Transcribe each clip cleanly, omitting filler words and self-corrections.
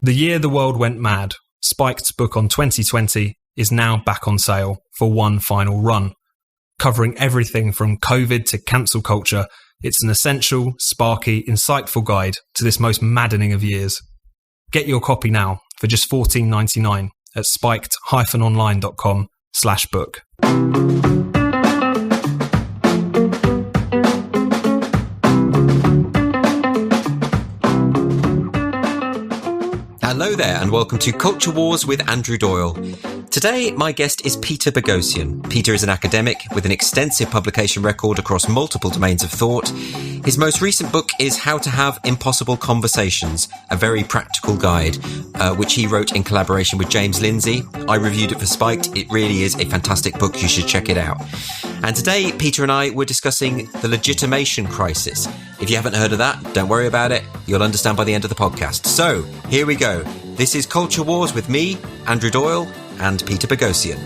The Year the World Went Mad, Spiked's book on 2020, is now back on sale for one final run. Covering everything from COVID to cancel culture, it's an essential, sparky, insightful guide to this most maddening of years. Get your copy now for just $14.99 at spiked-online.com/book. Hello there and welcome to Culture Wars with Andrew Doyle. Today, my guest is Peter Boghossian. Peter is an academic with an extensive publication record across multiple domains of thought. His most recent book is How to Have Impossible Conversations, a very practical guide, which he wrote in collaboration with James Lindsay. I reviewed it for Spiked. It really is a fantastic book. You should check it out. And today, Peter and I were discussing the legitimation crisis. If you haven't heard of that, don't worry about it. You'll understand by the end of the podcast. So, here we go. This is Culture Wars with me, Andrew Doyle, and Peter Boghossian.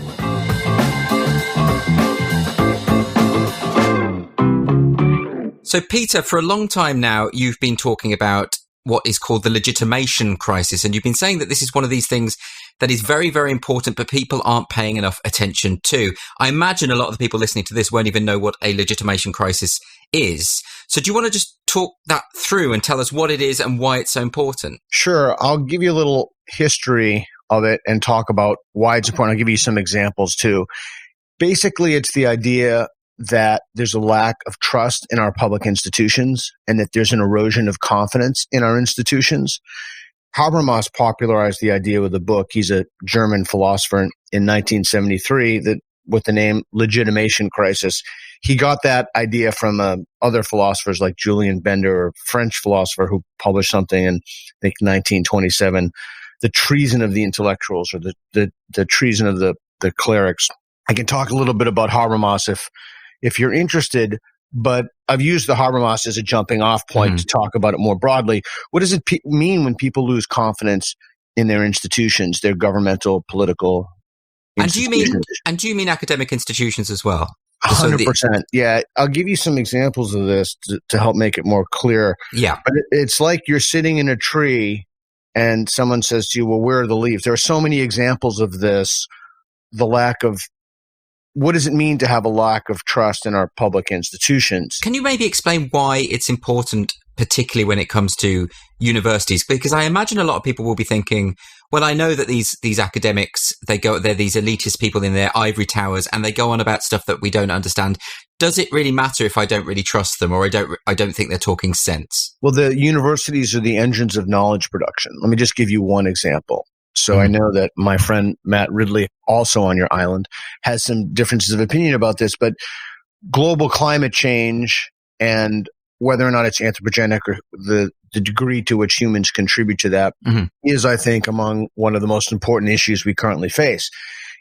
So, Peter, for a long time now, you've been talking about what is called the legitimation crisis, and you've been saying that this is one of these things that is very, very important, but people aren't paying enough attention to. I imagine a lot of the people listening to this won't even know what a legitimation crisis is. So do you want to just talk that through and tell us what it is and why it's so important? Sure. I'll give you a little history of it and talk about why it's important. I'll give you some examples too. Basically, it's the idea that there's a lack of trust in our public institutions and that there's an erosion of confidence in our institutions. Habermas popularized the idea with a book. He's a German philosopher in 1973 that with the name legitimation crisis. He got that idea from other philosophers like Julian Bender, a French philosopher who published something in, I think, 1927, The Treason of the Intellectuals, or the Treason of the Clerics. I can talk a little bit about Habermas if you're interested, but I've used the Habermas as a jumping off point to talk about it more broadly. What does it mean when people lose confidence in their institutions, their governmental, political institutions? And do you mean academic institutions as well? 100%. Yeah. I'll give you some examples of this to help make it more clear. Yeah. But it's like you're sitting in a tree and someone says to you, well, where are the leaves? There are so many examples of this, the lack of what does it mean to have a lack of trust in our public institutions? Can you maybe explain why it's important, particularly when it comes to universities? Because I imagine a lot of people will be thinking, well, I know that these academics, they're these elitist people in their ivory towers and they go on about stuff that we don't understand. Does it really matter if I don't really trust them or I don't think they're talking sense? Well, the universities are the engines of knowledge production. Let me just give you one example. So I know that my friend Matt Ridley, also on your island, has some differences of opinion about this, but global climate change and whether or not it's anthropogenic or the degree to which humans contribute to that is, I think, among one of the most important issues we currently face.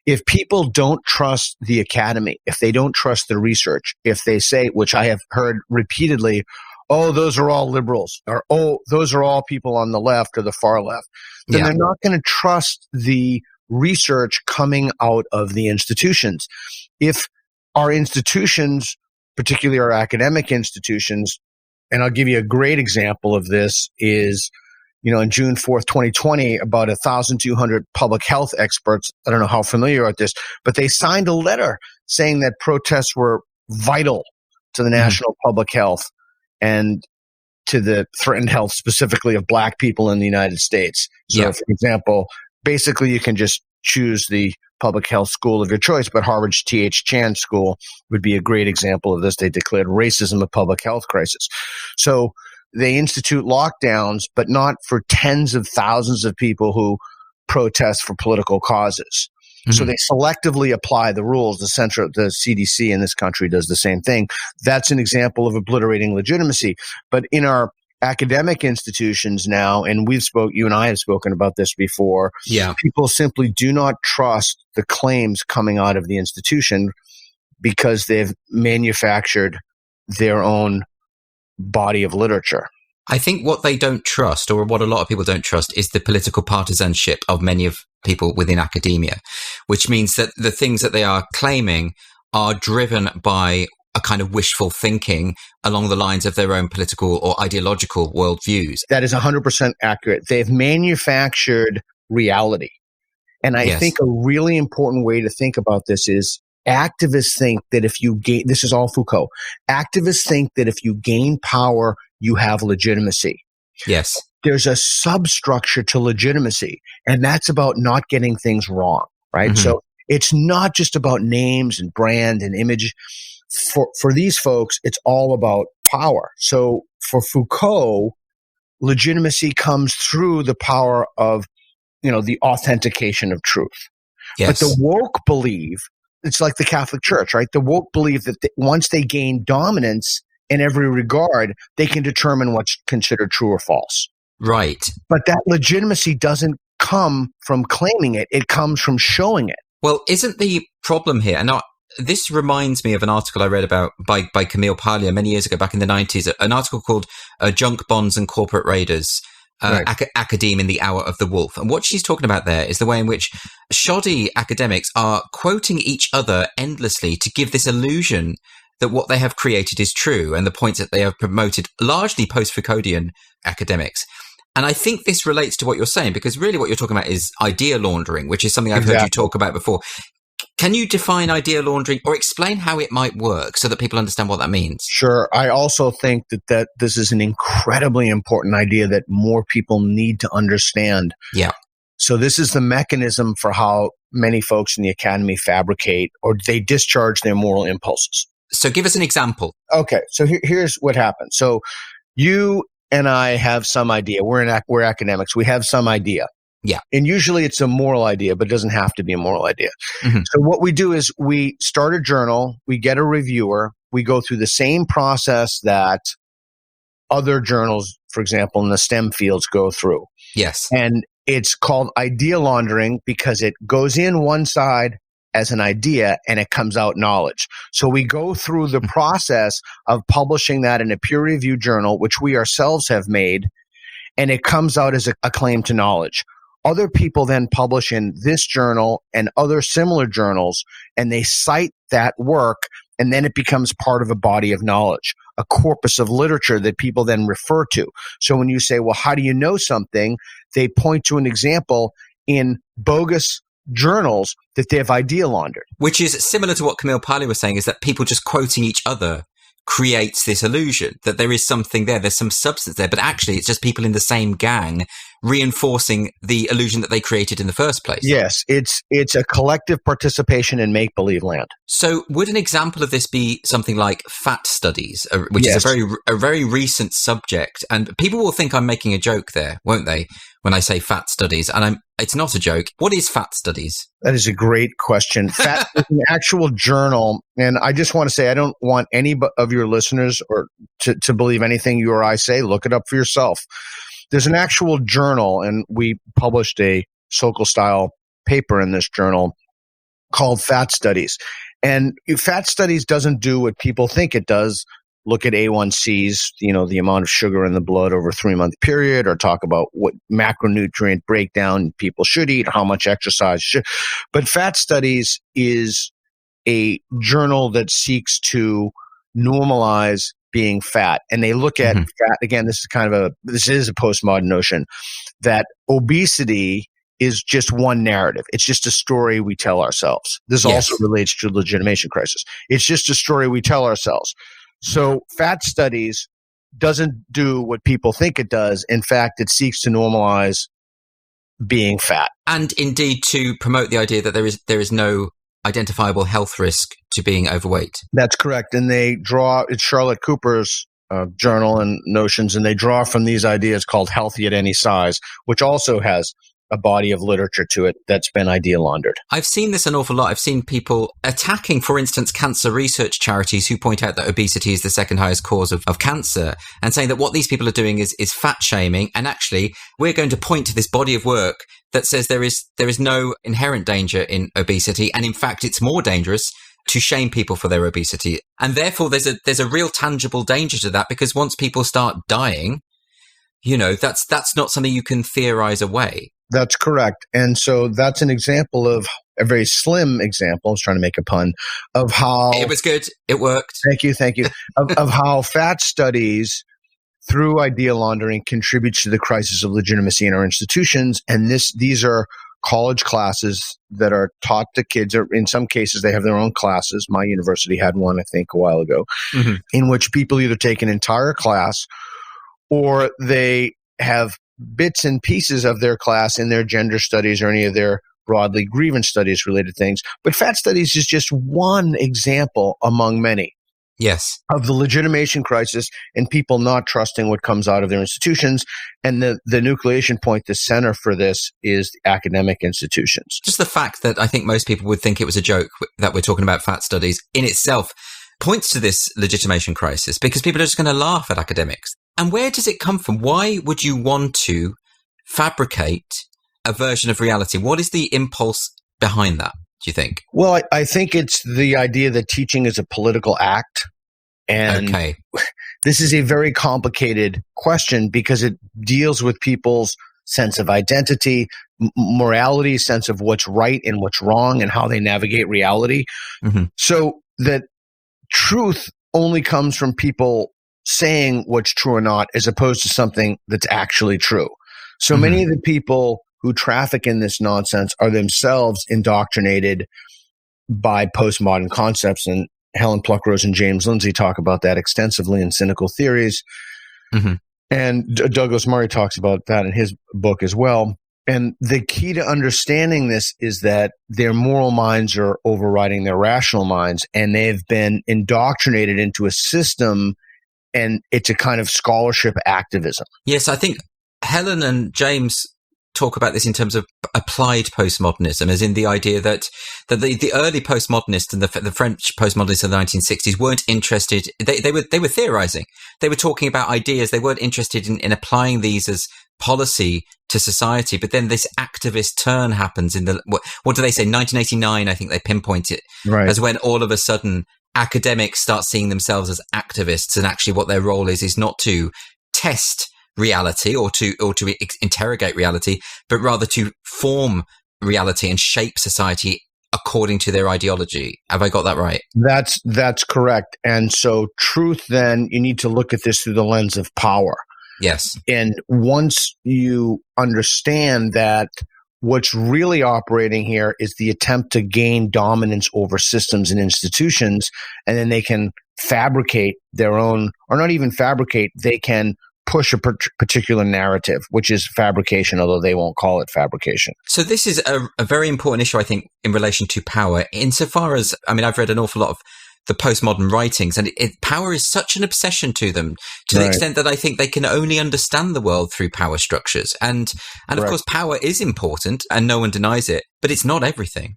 If people don't trust the academy, if they don't trust the research, if they say, which I have heard repeatedly, oh, those are all liberals, or oh, those are all people on the left or the far left, then they're not going to trust the research coming out of the institutions. If our institutions, particularly our academic institutions, and I'll give you a great example of this is, on June 4th, 2020, about 1,200 public health experts, I don't know how familiar you are with this, but they signed a letter saying that protests were vital to the national public health and to the threatened health specifically of Black people in the United States. So, for example, basically you can just choose the public health school of your choice, but Harvard's T.H. Chan School would be a great example of this. They declared racism a public health crisis. So they institute lockdowns, but not for tens of thousands of people who protest for political causes. So they selectively apply the rules. The CDC in this country does the same thing. That's an example of obliterating legitimacy. But in our academic institutions now, and you and I have spoken about this before, people simply do not trust the claims coming out of the institution because they've manufactured their own body of literature. I think what they don't trust, or what a lot of people don't trust, is the political partisanship of many of people within academia, which means that the things that they are claiming are driven by a kind of wishful thinking along the lines of their own political or ideological worldviews. That is 100% accurate. They've manufactured reality. And I think a really important way to think about this is activists think that if you gain, this is all Foucault, activists think that if you gain power, you have legitimacy. Yes. There's a substructure to legitimacy, and that's about not getting things wrong, right? Mm-hmm. So it's not just about names and brand and image. For these folks, it's all about power. So for Foucault, legitimacy comes through the power of, the authentication of truth. Yes. But the woke believe, it's like the Catholic Church, right? The woke believe that once they gain dominance in every regard, they can determine what's considered true or false. Right. But that legitimacy doesn't come from claiming it. It comes from showing it. Well, isn't the problem here, and now this reminds me of an article I read about by Camille Paglia many years ago, back in the 90s, an article called Junk Bonds and Corporate Raiders, Academe in the Hour of the Wolf. And what she's talking about there is the way in which shoddy academics are quoting each other endlessly to give this illusion that what they have created is true and the points that they have promoted, largely post-Foucauldian academics. And I think this relates to what you're saying, because really what you're talking about is idea laundering, which is something I've heard you talk about before. Can you define idea laundering or explain how it might work so that people understand what that means? Sure. I also think that this is an incredibly important idea that more people need to understand. Yeah. So this is the mechanism for how many folks in the academy fabricate or they discharge their moral impulses. So give us an example. Okay. So here's what happens. So you and I have some idea. We're academics. We have some idea. Yeah. And usually it's a moral idea, but it doesn't have to be a moral idea. Mm-hmm. So what we do is we start a journal, we get a reviewer, we go through the same process that other journals, for example, in the STEM fields go through. Yes. And it's called idea laundering because it goes in one side as an idea and it comes out knowledge. So we go through the process of publishing that in a peer-reviewed journal, which we ourselves have made, and it comes out as a claim to knowledge. Other people then publish in this journal and other similar journals, and they cite that work, and then it becomes part of a body of knowledge, a corpus of literature that people then refer to. So when you say, well, how do you know something? They point to an example in bogus journals that they have idea laundered. Which is similar to what Camille Paglia was saying, is that people just quoting each other creates this illusion that there is something there, there's some substance there, but actually it's just people in the same gang reinforcing the illusion that they created in the first place. Yes, it's a collective participation in make-believe land. So would an example of this be something like fat studies, which is a very recent subject? And people will think I'm making a joke there, won't they, when I say fat studies? And it's not a joke. What is fat studies? That is a great question. Fat is an actual journal. And I just want to say, I don't want any of your listeners or to believe anything you or I say. Look it up for yourself. There's an actual journal, and we published a Sokol-style paper in this journal called Fat Studies. And Fat Studies doesn't do what people think it does. Look at A1Cs, the amount of sugar in the blood over a 3-month period, or talk about what macronutrient breakdown people should eat, how much exercise should. But Fat Studies is a journal that seeks to normalize being fat. And they look at fat, again, this is a postmodern notion, that obesity is just one narrative. It's just a story we tell ourselves. This also relates to the legitimation crisis. It's just a story we tell ourselves. So Fat Studies doesn't do what people think it does. In fact, it seeks to normalize being fat. And indeed to promote the idea that there is no identifiable health risk to being overweight. That's correct. And it's Charlotte Cooper's journal and notions, and they draw from these ideas called healthy at any size, which also has a body of literature to it that's been idea laundered. I've seen this an awful lot. I've seen people attacking, for instance, cancer research charities who point out that obesity is the second highest cause of cancer, and saying that what these people are doing is fat shaming. And actually, we're going to point to this body of work that says there is no inherent danger in obesity. And in fact, it's more dangerous to shame people for their obesity. And therefore, there's a real tangible danger to that, because once people start dying, that's not something you can theorize away. That's correct. And so that's an example of a very slim example, I was trying to make a pun, of how... It was good. It worked. Thank you. of how fat studies through idea laundering contributes to the crisis of legitimacy in our institutions. And these are college classes that are taught to kids, or in some cases they have their own classes. My university had one, I think, a while ago, in which people either take an entire class or they have bits and pieces of their class in their gender studies or any of their broadly grievance studies related things. But fat studies is just one example among many. Yes. Of the legitimation crisis and people not trusting what comes out of their institutions. And the nucleation point, the center for this, is the academic institutions. Just the fact that I think most people would think it was a joke that we're talking about fat studies in itself points to this legitimation crisis, because people are just going to laugh at academics. And where does it come from? Why would you want to fabricate a version of reality? What is the impulse behind that, do you think? Well, I think it's the idea that teaching is a political act. And this is a very complicated question because it deals with people's sense of identity, morality, sense of what's right and what's wrong, and how they navigate reality. So that truth only comes from people saying what's true or not, as opposed to something that's actually true. So many of the people who traffic in this nonsense are themselves indoctrinated by postmodern concepts. And Helen Pluckrose and James Lindsay talk about that extensively in Cynical Theories. And Douglas Murray talks about that in his book as well. And the key to understanding this is that their moral minds are overriding their rational minds, and they've been indoctrinated into a system, and it's a kind of scholarship activism. Yes, I think Helen and James talk about this in terms of applied postmodernism, as in the idea that the early postmodernists and the French postmodernists of the 1960s weren't interested. They were theorizing. They were talking about ideas. They weren't interested in applying these as policy to society. But then this activist turn happens in the, what do they say? 1989, I think they pinpoint it as when all of a sudden academics start seeing themselves as activists, and actually what their role is not to test reality or to interrogate reality, but rather to form reality and shape society according to their ideology. Have I got that right? That's correct. And so truth, then, you need to look at this through the lens of power. Yes. And once you understand that what's really operating here is the attempt to gain dominance over systems and institutions, and then they can fabricate their own, or not even fabricate, they can push a particular narrative, which is fabrication, although they won't call it fabrication. So this is a very important issue, I think, in relation to power, insofar as, I mean, I've read an awful lot of the postmodern writings, and power is such an obsession to them, to the extent that I think they can only understand the world through power structures. And of course, power is important, and no one denies it, but it's not everything.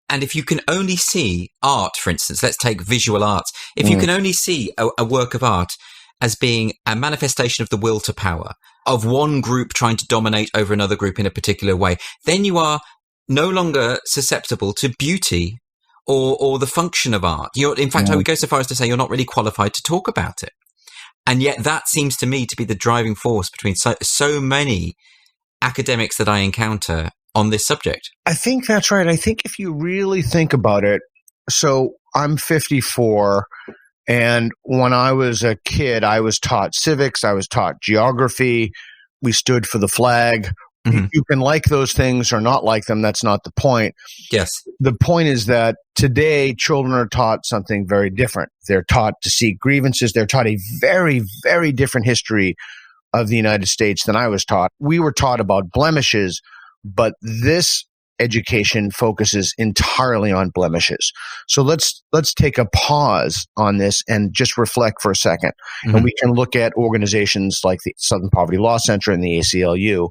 And if you can only see art, for instance, let's take visual arts, if you can only see a work of art as being a manifestation of the will to power, of one group trying to dominate over another group in a particular way, then you are no longer susceptible to beauty or the function of art. In fact, I would go so far as to say you're not really qualified to talk about it. And yet that seems to me to be the driving force between so many academics that I encounter on this subject. I think that's right. I think if you really think about it, so I'm 54, and when I was a kid, I was taught civics, I was taught geography, we stood for the flag. You can like those things or not like them. That's not the point. Yes. The point is that today children are taught something very different. They're taught to see grievances. They're taught a very, very different history of the United States than I was taught. We were taught about blemishes, but this education focuses entirely on blemishes. So let's take a pause on this and just reflect for a second. And we can look at organizations like the Southern Poverty Law Center and the ACLU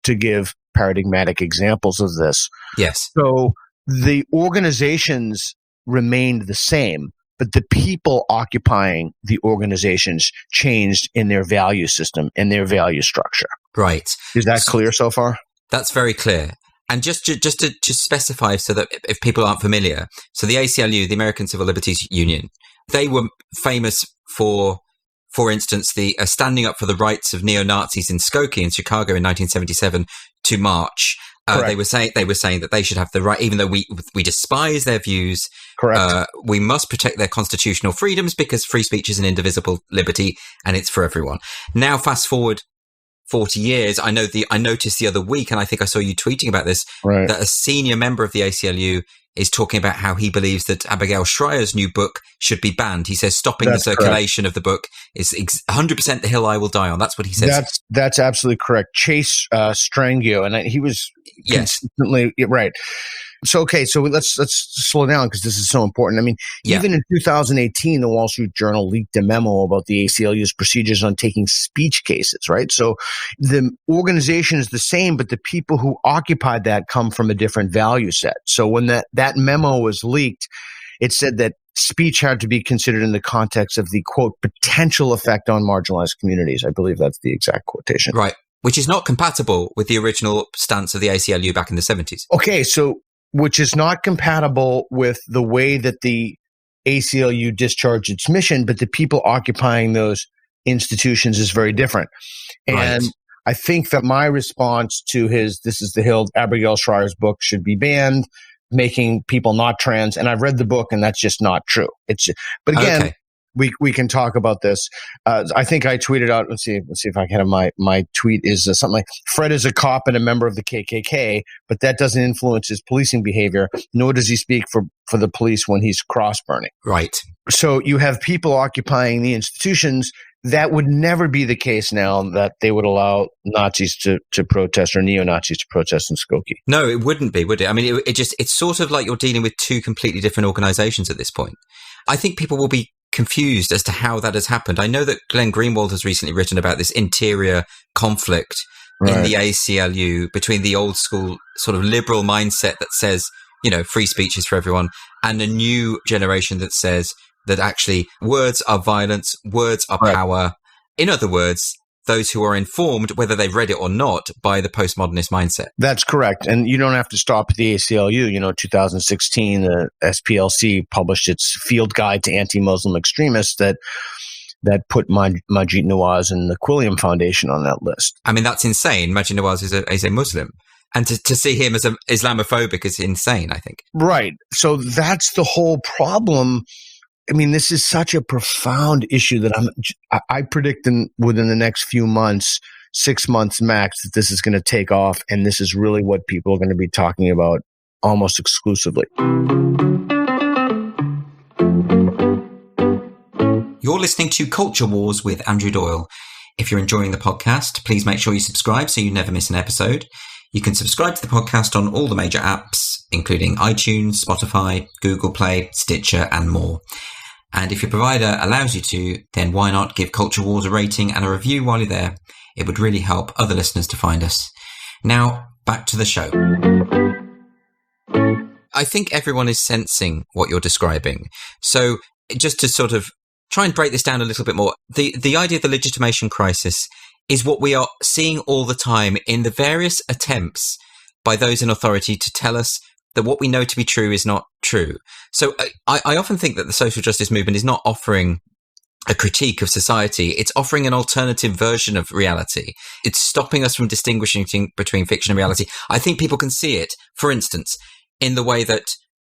to give paradigmatic examples of this. Yes. So the organizations remained the same, but the people occupying the organizations changed in their value system and their value structure. Right. Is that clear so far? That's very clear. And just to specify so that if people aren't familiar, so the ACLU, the American Civil Liberties Union, they were famous for instance, the standing up for the rights of neo-Nazis in Skokie in Chicago in 1977 to march They were saying that they should have the right, even though we despise their views. Correct. We must protect their constitutional freedoms because free speech is an indivisible liberty and it's for everyone. Now, fast forward 40 years. I noticed the other week, and I think I saw you tweeting about this, that a senior member of the ACLU is talking about how he believes that Abigail Schreier's new book should be banned. He says stopping the circulation of the book is 100% the hill I will die on. That's what he says. That's absolutely correct. Chase Strangio, and he was consistently right. So, okay, so let's slow down because this is so important. I mean, even in 2018, the Wall Street Journal leaked a memo about the ACLU's procedures on taking speech cases, right? So the organization is the same, but the people who occupied that come from a different value set. So when that memo was leaked, it said that speech had to be considered in the context of the, quote, potential effect on marginalized communities. I believe that's the exact quotation. Right, which is not compatible with the original stance of the ACLU back in the 70s. Okay, so which is not compatible with the way that the ACLU discharged its mission, but the people occupying those institutions is very different. And I think that my response to his "This is the Hill," Abigail Schreier's book should be banned, making people not trans. And I've read the book, and that's just not true. But again, we can talk about this. I think I tweeted out. Let's see if I can have my tweet is something like, "Fred is a cop and a member of the KKK, but that doesn't influence his policing behavior. Nor does he speak for the police when he's cross burning." Right. So you have people occupying the institutions. That would never be the case now that they would allow Nazis to protest or neo-Nazis to protest in Skokie. No, it wouldn't be, would it? I mean, it's sort of like you're dealing with two completely different organizations at this point. I think people will be confused as to how that has happened. I know that Glenn Greenwald has recently written about this interior conflict in the ACLU between the old school sort of liberal mindset that says, free speech is for everyone, and a new generation that says that actually words are violence, words are power. In other words, those who are informed, whether they've read it or not, by the postmodernist mindset. That's correct. And you don't have to stop at the ACLU. 2016, the SPLC published its field guide to anti-Muslim extremists that put Majid Nawaz and the Quilliam Foundation on that list. I mean, that's insane. Majid Nawaz is a Muslim. And to see him as an Islamophobic is insane, I think. Right. So that's the whole problem. I mean, this is such a profound issue that I predict within the next few months, 6 months max, that this is going to take off. And this is really what people are going to be talking about almost exclusively. You're listening to Culture Wars with Andrew Doyle. If you're enjoying the podcast, please make sure you subscribe so you never miss an episode. You can subscribe to the podcast on all the major apps, including iTunes, Spotify, Google Play, Stitcher, and more. And if your provider allows you to, then why not give Culture Wars a rating and a review while you're there? It would really help other listeners to find us. Now, back to the show. I think everyone is sensing what you're describing. So just to sort of try and break this down a little bit more, the idea of the legitimation crisis is what we are seeing all the time in the various attempts by those in authority to tell us that what we know to be true is not true. So I often think that the social justice movement is not offering a critique of society. It's offering an alternative version of reality. It's stopping us from distinguishing between fiction and reality. I think people can see it, for instance, in the way that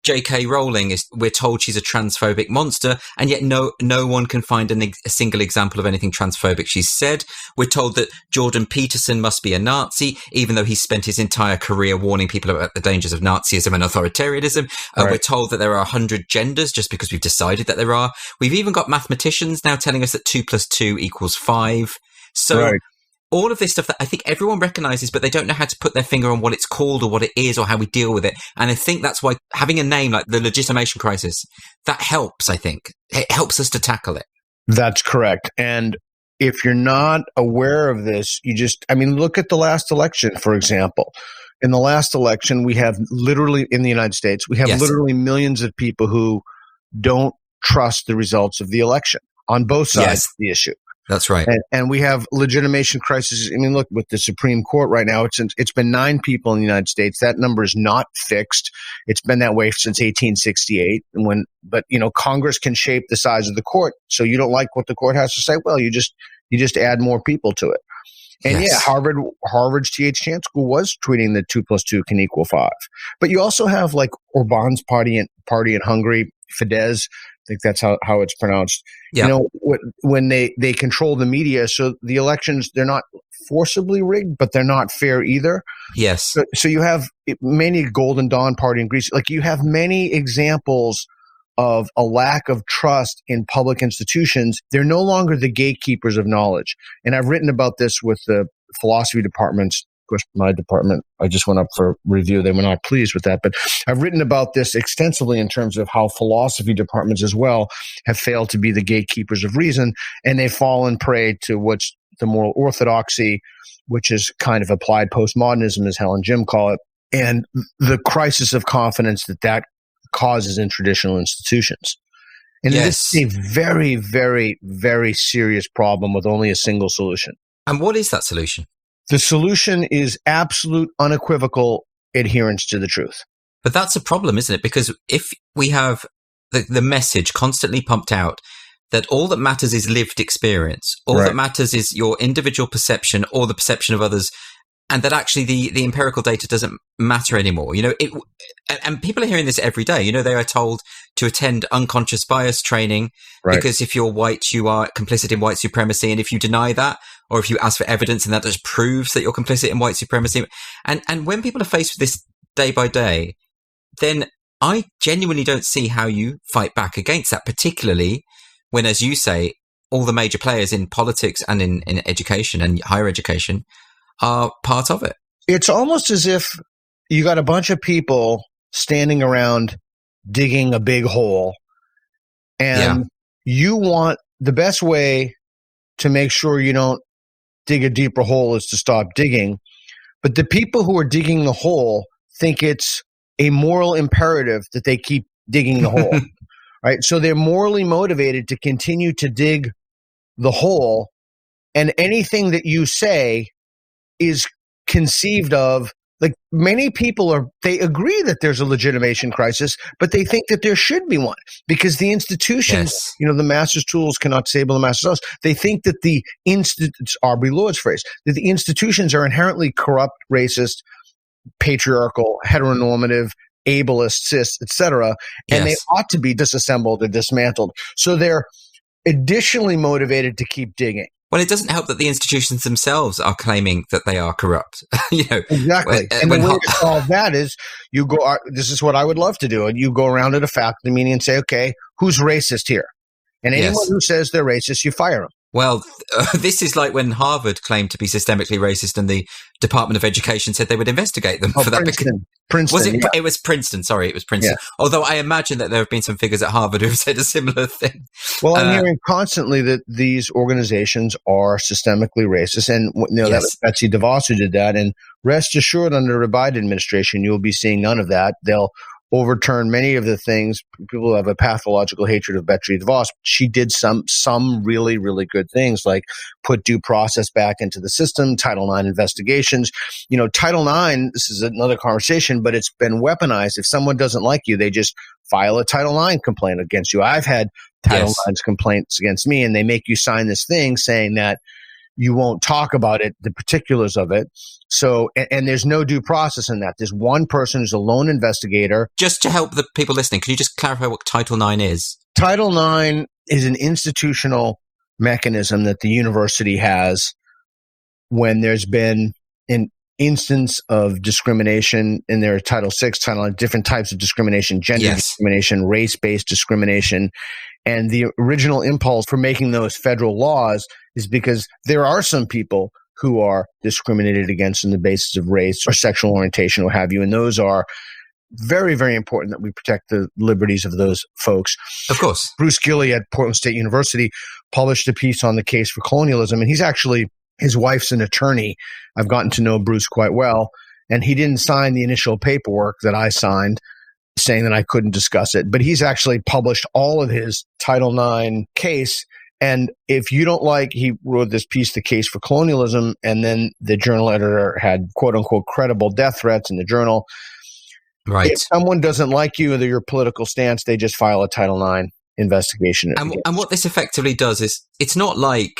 J.K. Rowling we're told she's a transphobic monster, and yet no one can find a single example of anything transphobic she's said. We're told that Jordan Peterson must be a Nazi, even though he's spent his entire career warning people about the dangers of Nazism and authoritarianism. We're told that there are 100 genders just because we've decided that there are. We've even got mathematicians now telling us that 2 + 2 = 5. So all of this stuff that I think everyone recognizes, but they don't know how to put their finger on what it's called or what it is or how we deal with it. And I think that's why having a name like the legitimation crisis, that helps, I think. It helps us to tackle it. That's correct. And if you're not aware of this, look at the last election, for example. In the last election, we have literally, in the United States, we have literally millions of people who don't trust the results of the election on both sides of the issue. That's right. And we have legitimation crisis. I mean, look, with the Supreme Court right now, it's been 9 people in the United States. That number is not fixed. It's been that way since 1868. But Congress can shape the size of the court. So you don't like what the court has to say? Well, you just add more people to it. And Yes. Harvard's T.H. Chan School was tweeting that 2 + 2 can equal 5. But you also have like Orban's party in Hungary, Fidesz, I think that's how it's pronounced. Yeah. You know, when they control the media, so the elections, they're not forcibly rigged, but they're not fair either. Yes. So you have many Golden Dawn party in Greece. Like you have many examples of a lack of trust in public institutions. They're no longer the gatekeepers of knowledge. And I've written about this with the philosophy departments. Of course, my department, I just went up for review. They were not pleased with that. But I've written about this extensively in terms of how philosophy departments as well have failed to be the gatekeepers of reason. And they've fallen prey to what's the moral orthodoxy, which is kind of applied postmodernism, as Helen Jim call it, and the crisis of confidence that causes in traditional institutions. And this is a very, very, very serious problem with only a single solution. And what is that solution? The solution is absolute, unequivocal adherence to the truth. But that's a problem, isn't it? Because if we have the message constantly pumped out that all that matters is lived experience, all that matters is your individual perception or the perception of others, and that actually the empirical data doesn't matter anymore. You know, and people are hearing this every day. You know, they are told to attend unconscious bias training because if you're white, you are complicit in white supremacy. And if you deny that, or if you ask for evidence and that just proves that you're complicit in white supremacy. And when people are faced with this day by day, then I genuinely don't see how you fight back against that, particularly when, as you say, all the major players in politics and in education and higher education are part of it. It's almost as if you got a bunch of people standing around digging a big hole, and you want the best way to make sure you don't dig a deeper hole is to stop digging. But the people who are digging the hole think it's a moral imperative that they keep digging the hole. Right? So they're morally motivated to continue to dig the hole, and anything that you say is conceived of, like many people they agree that there's a legitimation crisis, but they think that there should be one because the institutions, you know, the master's tools cannot disable the master's laws. They think that it's Aubrey Lord's phrase, that the institutions are inherently corrupt, racist, patriarchal, heteronormative, ableist, cis, etc., and they ought to be disassembled or dismantled. So they're additionally motivated to keep digging. Well, it doesn't help that the institutions themselves are claiming that they are corrupt. You know, exactly. And the way to solve that is you go. This is what I would love to do, and you go around at a faculty meeting and say, "Okay, who's racist here?" And anyone who says they're racist, you fire them. Well, this is like when Harvard claimed to be systemically racist and the Department of Education said they would investigate them for that. Princeton. Was it? It was Princeton. Sorry, it was Princeton. Yeah. Although I imagine that there have been some figures at Harvard who have said a similar thing. Well, I'm hearing constantly that these organizations are systemically racist. And you know, that was Betsy DeVos who did that. And rest assured, under the Biden administration, you'll be seeing none of that. They'll overturn many of the things. People have a pathological hatred of Betsy DeVos. She did some really, really good things, like put due process back into the system, Title IX investigations. You know, Title IX, this is another conversation, but it's been weaponized. If someone doesn't like you, they just file a Title IX complaint against you. I've had Title IX complaints against me, and they make you sign this thing saying that you won't talk about it, the particulars of it. So, and there's no due process in that. There's one person who's a lone investigator. Just to help the people listening, can you just clarify what Title IX is? Title IX is an institutional mechanism that the university has when there's been an instance of discrimination in their Title VI, Title IX, different types of discrimination, gender discrimination, race-based discrimination. And the original impulse for making those federal laws is because there are some people who are discriminated against on the basis of race or sexual orientation, or what have you. And those are very, very important that we protect the liberties of those folks. Of course. Bruce Gilley at Portland State University published a piece on the case for colonialism. And his wife's an attorney. I've gotten to know Bruce quite well. And he didn't sign the initial paperwork that I signed saying that I couldn't discuss it. But he's actually published all of his Title IX case. And if you don't like, he wrote this piece, The Case for Colonialism, and then the journal editor had quote unquote credible death threats in the journal. Right. If someone doesn't like you or your political stance, they just file a Title IX investigation. And what this effectively does is, it's not like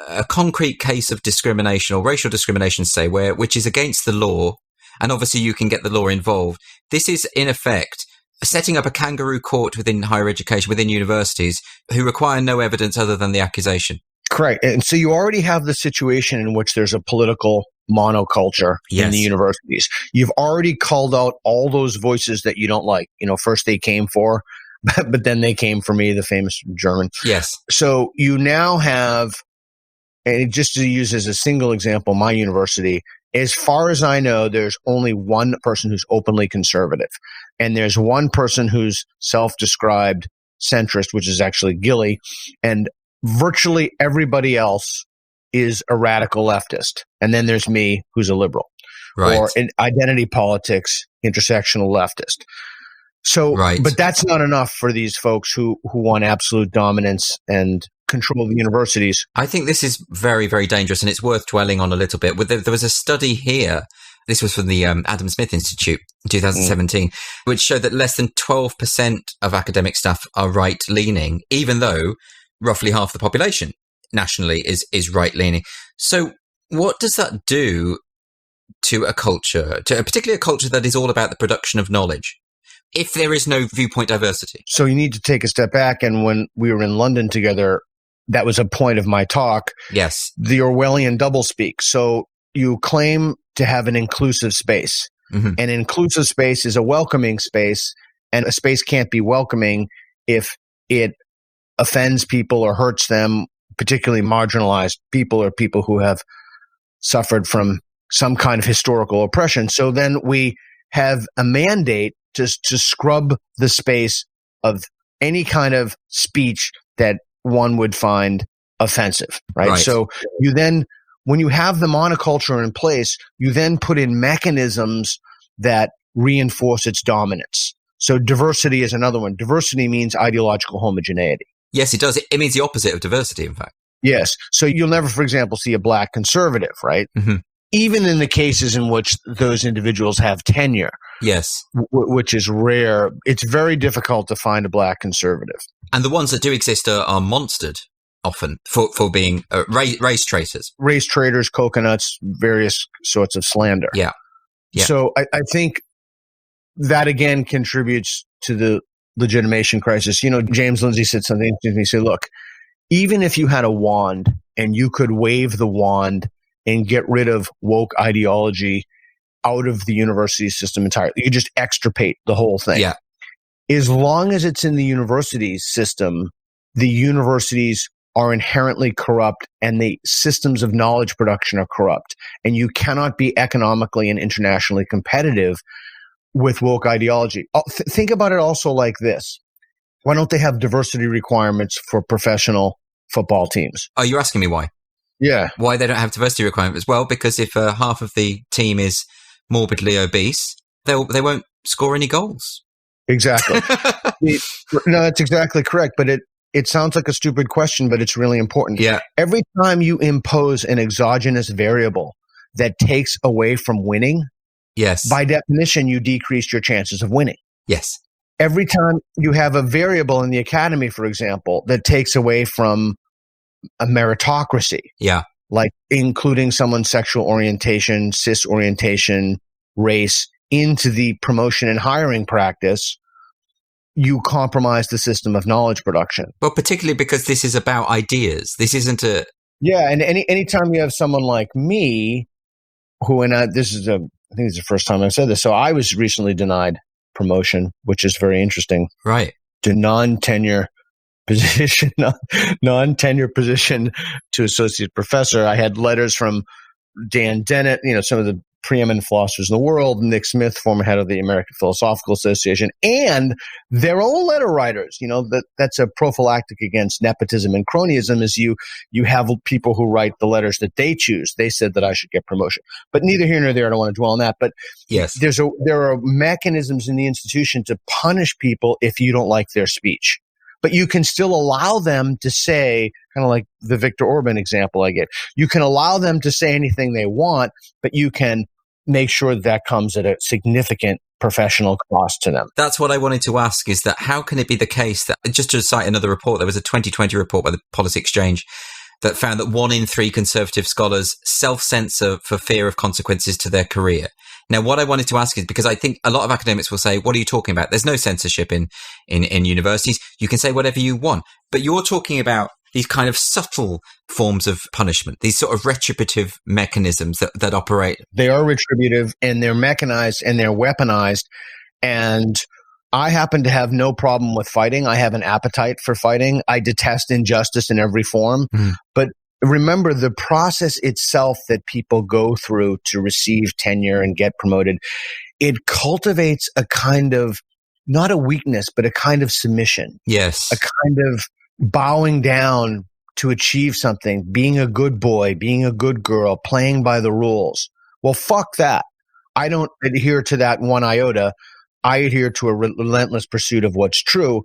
a concrete case of discrimination or racial discrimination, say, which is against the law, and obviously you can get the law involved. This is, in effect, setting up a kangaroo court within higher education, within universities, who require no evidence other than the accusation. Correct. And so you already have the situation in which there's a political monoculture in the universities. You've already called out all those voices that you don't like. First they came for, but then they came for me, the famous German. Yes. So you now have, and just to use as a single example, my university, as far as I know, there's only one person who's openly conservative. And there's one person who's self-described centrist, which is actually Gilly. And virtually everybody else is a radical leftist. And then there's me, who's a liberal. Right. Or in identity politics, intersectional leftist. So, but that's not enough for these folks who want absolute dominance and control of the universities. I think this is very, very dangerous, and it's worth dwelling on a little bit. There was a study here, this was from the Adam Smith Institute in 2017, which showed that less than 12% of academic staff are right-leaning, even though roughly half the population nationally is right-leaning. So what does that do to a culture, particularly a culture that is all about the production of knowledge, if there is no viewpoint diversity? So you need to take a step back. And when we were in London together, that was a point of my talk. Yes. The Orwellian doublespeak. So you claim to have an inclusive space. Mm-hmm. An inclusive space is a welcoming space, and a space can't be welcoming if it offends people or hurts them, particularly marginalized people or people who have suffered from some kind of historical oppression. So then we have a mandate to scrub the space of any kind of speech that one would find offensive, right? So you then, when you have the monoculture in place, you then put in mechanisms that reinforce its dominance. So diversity is another one. Diversity means ideological homogeneity. Yes, it does. It means the opposite of diversity, in fact. Yes. So you'll never, for example, see a black conservative, right? Mm-hmm. Even in the cases in which those individuals have tenure. Yes. Which is rare. It's very difficult to find a black conservative. And the ones that do exist are monstered often for being race traitors. Race traitors, coconuts, various sorts of slander. Yeah. So I think that again contributes to the legitimation crisis. James Lindsay said something to me. He said, look, even if you had a wand and you could wave the wand and get rid of woke ideology out of the university system entirely, you just extirpate the whole thing. Yeah. As long as it's in the university system, the universities are inherently corrupt and the systems of knowledge production are corrupt. And you cannot be economically and internationally competitive with woke ideology. Think about it also like this. Why don't they have diversity requirements for professional football teams? Are you asking me why? Yeah. Why they don't have diversity requirements? Well, because if half of the team is morbidly obese, they won't score any goals. Exactly. No, that's exactly correct. But it sounds like a stupid question, but it's really important. Yeah. Every time you impose an exogenous variable that takes away from winning, yes, by definition, you decrease your chances of winning. Yes. Every time you have a variable in the academy, for example, that takes away from a meritocracy, like including someone's sexual orientation, cis orientation, race into the promotion and hiring practice, you compromise the system of knowledge production. Well, particularly because this is about ideas. This isn't a... Yeah, and anytime you have someone like me, who, and I think this is the first time I've said this, so I was recently denied promotion, which is very interesting. Right. To non-tenure position to associate professor. I had letters from Dan Dennett, some of the preeminent philosophers in the world, Nick Smith, former head of the American Philosophical Association, and their own letter writers. That's a prophylactic against nepotism and cronyism, is you have people who write the letters that they choose. They said that I should get promotion. But neither here nor there, I don't want to dwell on that. But yes, there are mechanisms in the institution to punish people if you don't like their speech. But you can still allow them to say, kind of like the Viktor Orban example I gave, you can allow them to say anything they want, but you can make sure that comes at a significant professional cost to them. That's what I wanted to ask, is that how can it be the case that, just to cite another report, there was a 2020 report by the Policy Exchange, that found that 1 in 3 conservative scholars self-censor for fear of consequences to their career. Now, what I wanted to ask is, because I think a lot of academics will say, what are you talking about? There's no censorship in universities. You can say whatever you want. But you're talking about these kind of subtle forms of punishment, these sort of retributive mechanisms that operate. They are retributive, and they're mechanized, and they're weaponized. And I happen to have no problem with fighting. I have an appetite for fighting. I detest injustice in every form. But remember, the process itself that people go through to receive tenure and get promoted, it cultivates a kind of, not a weakness, but a kind of submission. Yes. A kind of bowing down to achieve something, being a good boy, being a good girl, playing by the rules. Well, fuck that. I don't adhere to that one iota. I adhere to a relentless pursuit of what's true.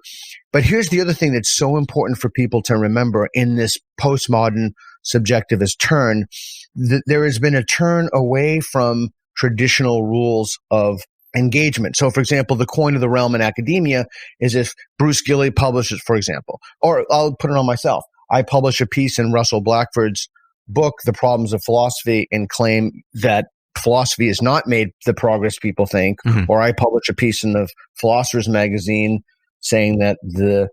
But here's the other thing that's so important for people to remember in this postmodern subjectivist turn. There has been a turn away from traditional rules of engagement. So, for example, the coin of the realm in academia is if Bruce Gilley publishes, for example, or I'll put it on myself. I publish a piece in Russell Blackford's book, The Problems of Philosophy, and claim that philosophy has not made the progress people think, or I publish a piece in the Philosopher's Magazine saying that the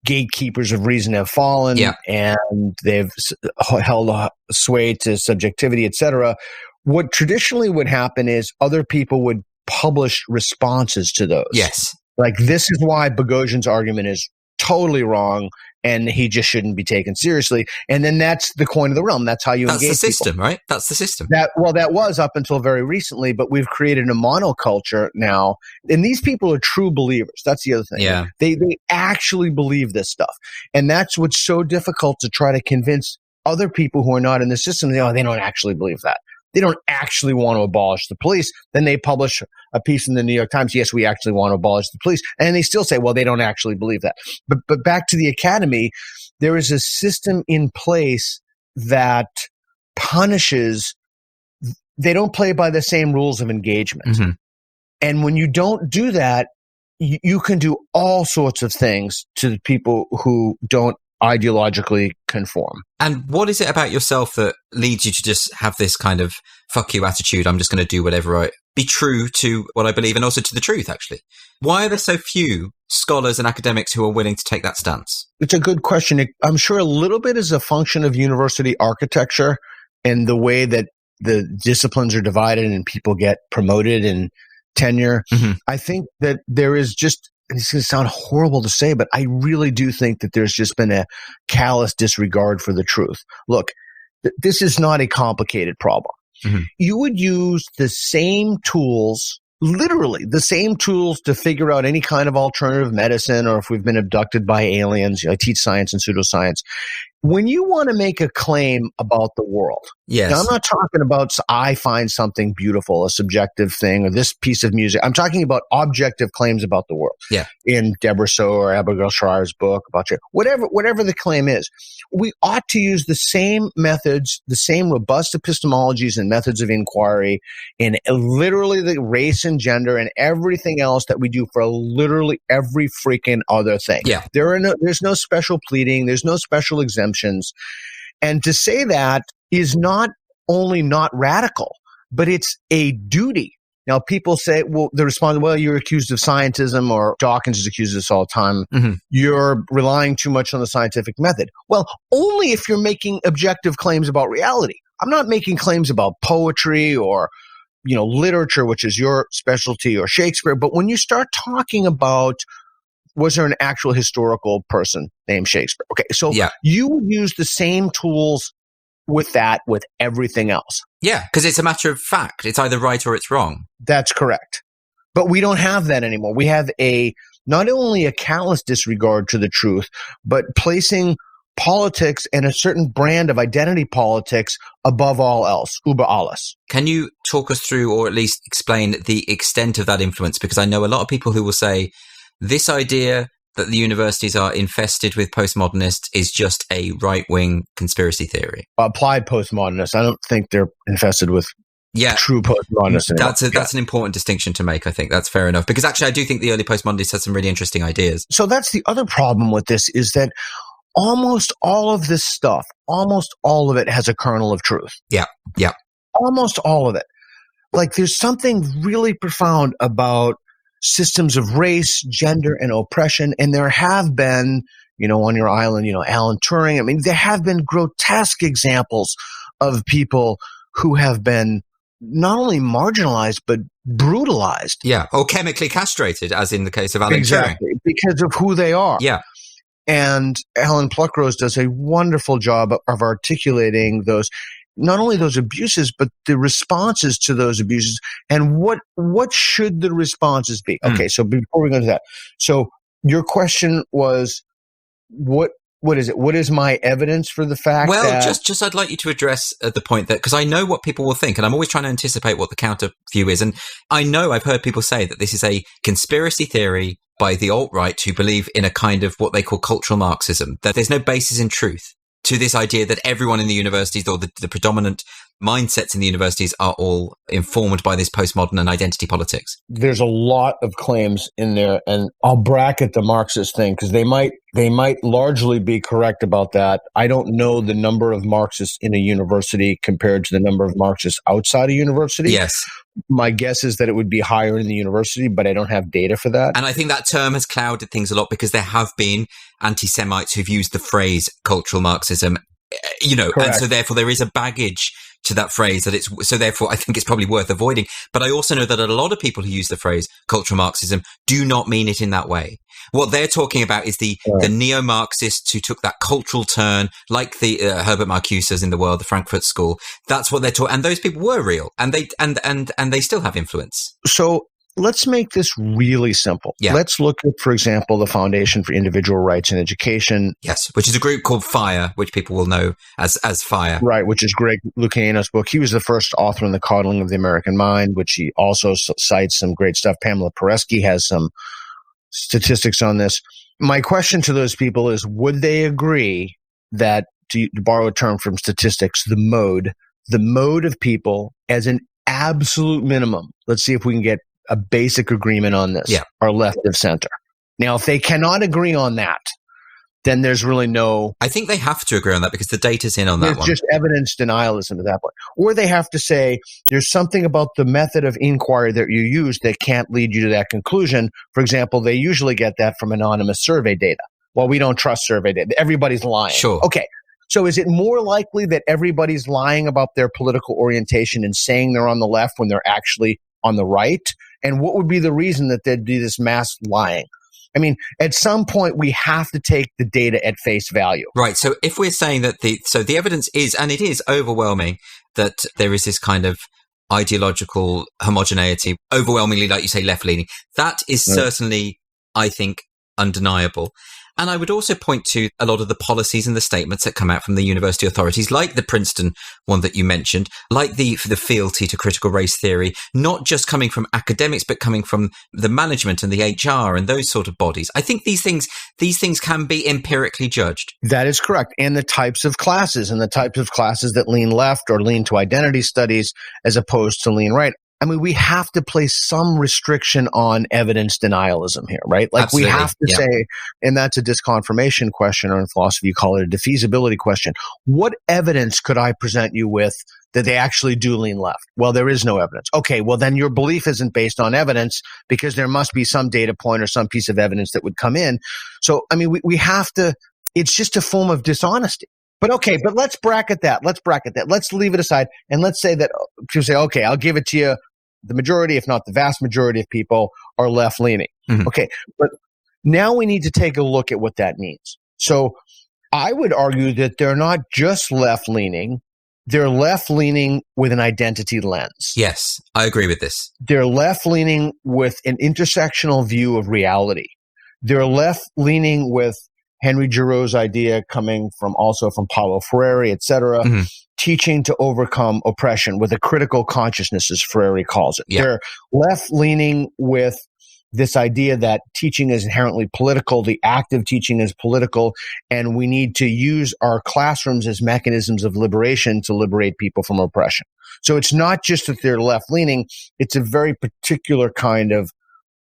gatekeepers of reason have fallen and they've held a sway to subjectivity, etc. What traditionally would happen is other people would publish responses to those. Yes. Like, this is why Boghossian's argument is totally wrong and he just shouldn't be taken seriously. And then that's the coin of the realm. That's how you engage people. That's the system, right? That's the system. That was up until very recently, but we've created a monoculture now. And these people are true believers. That's the other thing. Yeah. They actually believe this stuff. And that's what's so difficult to try to convince other people who are not in the system. They don't actually believe that. They don't actually want to abolish the police. Then they publish a piece in the New York Times. Yes, we actually want to abolish the police. And they still say, well, they don't actually believe that. But back to the academy, there is a system in place that punishes. They don't play by the same rules of engagement. And when you don't do that, you can do all sorts of things to the people who don't ideologically conform. And what is it about yourself that leads you to just have this kind of fuck you attitude? I'm just going to do whatever be true to what I believe and also to the truth, actually. Why are there so few scholars and academics who are willing to take that stance? It's a good question. I'm sure a little bit is a function of university architecture and the way that the disciplines are divided and people get promoted and tenure. I think that there is just, and it's going to sound horrible to say, but I really do think that there's just been a callous disregard for the truth. Look, this is not a complicated problem. You would use the same tools, literally the same tools, to figure out any kind of alternative medicine, or if we've been abducted by aliens. I teach science and pseudoscience. When you want to make a claim about the world, yes. Now, I'm not talking about I find something beautiful, a subjective thing, or this piece of music. I'm talking about objective claims about the world. Yeah. In Deborah So or Abigail Shrier's book about you, whatever the claim is, we ought to use the same methods, the same robust epistemologies and methods of inquiry in literally the race and gender and everything else that we do for literally every freaking other thing. Yeah. There's no special pleading. There's no special exemptions. And to say that is not only not radical, but it's a duty. Now, people say, well, the response, well, you're accused of scientism, or Dawkins is accused of this all the time. You're relying too much on the scientific method. Well, only if you're making objective claims about reality. I'm not making claims about poetry or, literature, which is your specialty, or Shakespeare. But when you start talking about, was there an actual historical person named Shakespeare? Okay, so you would use the same tools with everything else. Yeah, because it's a matter of fact. It's either right or it's wrong. That's correct. But we don't have that anymore. We have not only a callous disregard to the truth, but placing politics and a certain brand of identity politics above all else, über alles. Can you talk us through, or at least explain the extent of that influence? Because I know a lot of people who will say, this idea that the universities are infested with postmodernists is just a right-wing conspiracy theory. Applied postmodernists. I don't think they're infested with true postmodernists. That's an important distinction to make, I think. That's fair enough. Because actually, I do think the early postmodernists had some really interesting ideas. So that's the other problem with this, is that almost all of this stuff, almost all of it has a kernel of truth. Yeah. Almost all of it. Like there's something really profound about systems of race, gender, and oppression. And there have been, on your island, Alan Turing. I mean, there have been grotesque examples of people who have been not only marginalized, but brutalized. Yeah. Or chemically castrated, as in the case of Alan Turing. Because of who they are. Yeah. And Alan Pluckrose does a wonderful job of articulating those, not only those abuses, but the responses to those abuses. And what should the responses be? Okay, so before we go to that, so your question was, what is it? What is my evidence for the fact that... Well, just I'd like you to address the point that, because I know what people will think, and I'm always trying to anticipate what the counter view is. And I know I've heard people say that this is a conspiracy theory by the alt-right who believe in a kind of what they call cultural Marxism, that there's no basis in truth to this idea that everyone in the universities, or the predominant mindsets in the universities, are all informed by this postmodern and identity politics. There's a lot of claims in there, and I'll bracket the Marxist thing because they might largely be correct about that. I don't know the number of Marxists in a university compared to the number of Marxists outside a university. Yes. My guess is that it would be higher in the university, but I don't have data for that. And I think that term has clouded things a lot because there have been anti-Semites who've used the phrase cultural Marxism, Correct. And so therefore there is a baggage to that phrase so therefore I think it's probably worth avoiding. But I also know that a lot of people who use the phrase cultural Marxism do not mean it in that way. What they're talking about is the neo-Marxists who took that cultural turn, like the Herbert Marcuse's in the world, the Frankfurt School. That's what they're talking. And those people were real, and they still have influence. So let's make this really simple. Yeah. Let's look at, for example, the Foundation for Individual Rights in Education. Yes, which is a group called FIRE, which people will know as FIRE. Right, which is Greg Lucano's book. He was the first author on The Coddling of the American Mind, which he also cites some great stuff. Pamela Paresky has some statistics on this. My question to those people is, would they agree that, to borrow a term from statistics, the mode of people as an absolute minimum, let's see if we can get a basic agreement on this, are left of center. Now, if they cannot agree on that, then there's really no... I think they have to agree on that because the data's in on that one. There's just evidence denialism at that point. Or they have to say there's something about the method of inquiry that you use that can't lead you to that conclusion. For example, they usually get that from anonymous survey data. Well, we don't trust survey data. Everybody's lying. Sure. Okay. So is it more likely that everybody's lying about their political orientation and saying they're on the left when they're actually on the right? And what would be the reason that there'd be this mass lying? I mean, at some point, we have to take the data at face value. Right. So if we're saying that the evidence is, and it is overwhelming, that there is this kind of ideological homogeneity, overwhelmingly, like you say, left-leaning, that is certainly, I think, undeniable. And I would also point to a lot of the policies and the statements that come out from the university authorities, like the Princeton one that you mentioned, like the fealty to critical race theory, not just coming from academics, but coming from the management and the HR and those sort of bodies. I think these things can be empirically judged. That is correct. And the types of classes that lean left or lean to identity studies as opposed to lean right. I mean, we have to place some restriction on evidence denialism here, right? Like Absolutely. We have to say, and that's a disconfirmation question, or in philosophy you call it a defeasibility question. What evidence could I present you with that they actually do lean left? Well, there is no evidence. Okay, well then your belief isn't based on evidence because there must be some data point or some piece of evidence that would come in. So, I mean, we have to, it's just a form of dishonesty. But okay, but let's bracket that. Let's leave it aside. And let's say that you say, okay, I'll give it to you. The majority, if not the vast majority of people are left-leaning. Mm-hmm. Okay, but now we need to take a look at what that means. So I would argue that they're not just left-leaning. They're left-leaning with an identity lens. Yes, I agree with this. They're left-leaning with an intersectional view of reality. They're left-leaning with Henry Giroir's idea coming from Paulo Freire, et cetera, teaching to overcome oppression with a critical consciousness, as Freire calls it. Yeah. They're left-leaning with this idea that teaching is inherently political, the act of teaching is political, and we need to use our classrooms as mechanisms of liberation to liberate people from oppression. So it's not just that they're left-leaning, it's a very particular kind of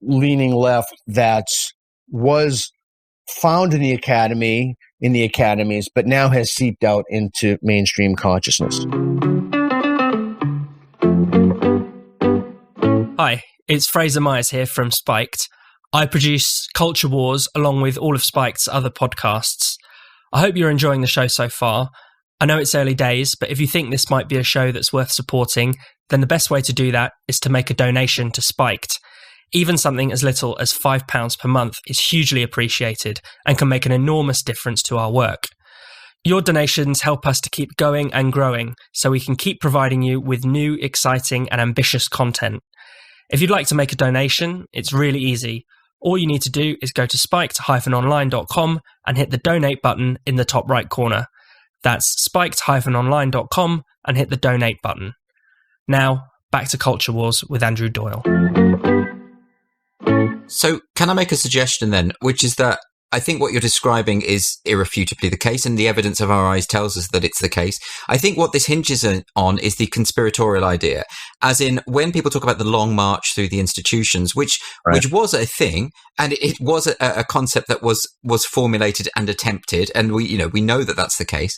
leaning left that was found in the academy, in the academies, but now has seeped out into mainstream consciousness. Hi, it's Fraser Myers here from Spiked. I produce Culture Wars along with all of Spiked's other podcasts. I hope you're enjoying the show so far. I know it's early days, but if you think this might be a show that's worth supporting, then the best way to do that is to make a donation to Spiked. Even something as little as £5 per month is hugely appreciated and can make an enormous difference to our work. Your donations help us to keep going and growing so we can keep providing you with new, exciting and ambitious content. If you'd like to make a donation, it's really easy. All you need to do is go to spiked-online.com and hit the donate button in the top right corner. That's spiked-online.com and hit the donate button. Now, back to Culture Wars with Andrew Doyle. So can I make a suggestion then, which is that I think what you're describing is irrefutably the case, and the evidence of our eyes tells us that it's the case. I think what this hinges on is the conspiratorial idea, as in when people talk about the long march through the institutions, which was a thing, and it was a concept that was formulated and attempted, and we know that that's the case.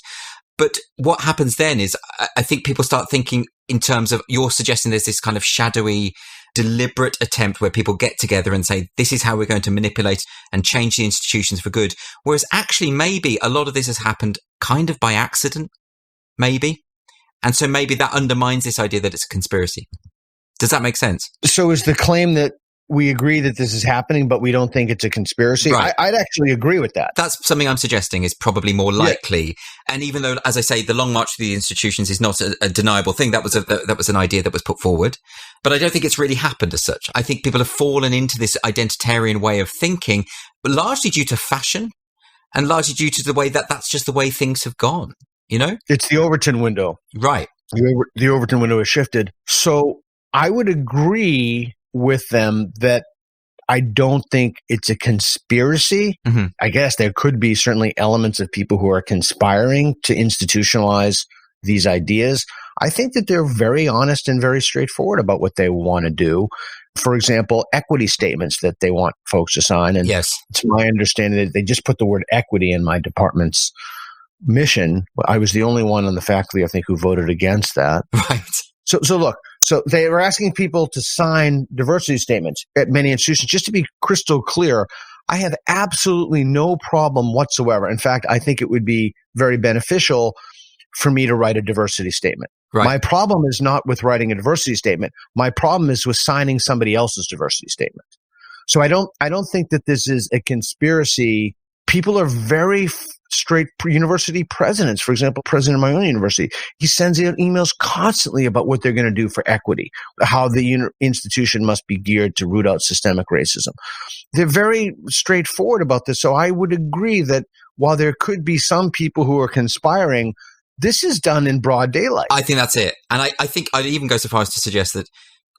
But what happens then is I think people start thinking in terms of, you're suggesting there's this kind of shadowy, deliberate attempt where people get together and say, this is how we're going to manipulate and change the institutions for good. Whereas actually maybe a lot of this has happened kind of by accident, maybe. And so maybe that undermines this idea that it's a conspiracy. Does that make sense? So is the claim that we agree that this is happening, but we don't think it's a conspiracy? Right. I'd actually agree with that. That's something I'm suggesting is probably more likely. Yeah. And even though, as I say, the long march through the institutions is not a deniable thing, that was an idea that was put forward. But I don't think it's really happened as such. I think people have fallen into this identitarian way of thinking, but largely due to fashion and largely due to the way that's just the way things have gone, you know? It's the Overton window. Right. The Overton window has shifted. So I would agree with them that I don't think it's a conspiracy. Mm-hmm. I guess there could be certainly elements of people who are conspiring to institutionalize these ideas. I think that they're very honest and very straightforward about what they want to do. For example, equity statements that they want folks to sign. And yes, it's my understanding that they just put the word equity in my department's mission. I was the only one on the faculty, I think, who voted against that. Right. So look, so they were asking people to sign diversity statements at many institutions. Just to be crystal clear, I have absolutely no problem whatsoever. In fact, I think it would be very beneficial for me to write a diversity statement. Right. My problem is not with writing a diversity statement. My problem is with signing somebody else's diversity statement. So I don't think that this is a conspiracy. People are very straight. University presidents, for example, president of my own university, he sends out emails constantly about what they're going to do for equity, how the institution must be geared to root out systemic racism. They're very straightforward about this. So I would agree that while there could be some people who are conspiring, this is done in broad daylight. I think that's it. And I think I'd even go so far as to suggest that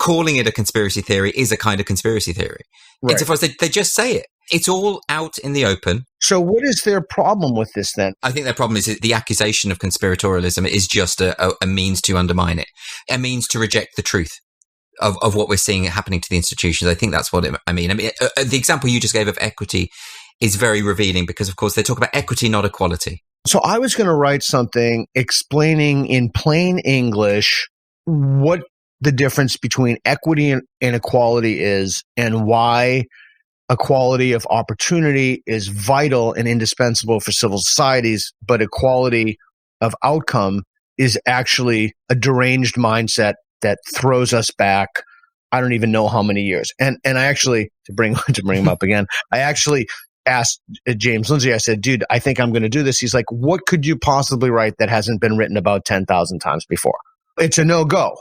calling it a conspiracy theory is a kind of conspiracy theory. Right. Insofar as they just say it. It's all out in the open. So what is their problem with this then? I think their problem is that the accusation of conspiratorialism is just a means to undermine it, a means to reject the truth of what we're seeing happening to the institutions. I think that's what I mean. The example you just gave of equity is very revealing because, of course, they talk about equity, not equality. So I was going to write something explaining in plain English what the difference between equity and equality is and why equality of opportunity is vital and indispensable for civil societies, but equality of outcome is actually a deranged mindset that throws us back, I don't even know how many years. And I actually, to bring him up again, I actually asked James Lindsay, I said, dude, I think I'm going to do this. He's like, what could you possibly write that hasn't been written about 10,000 times before? It's a no-go.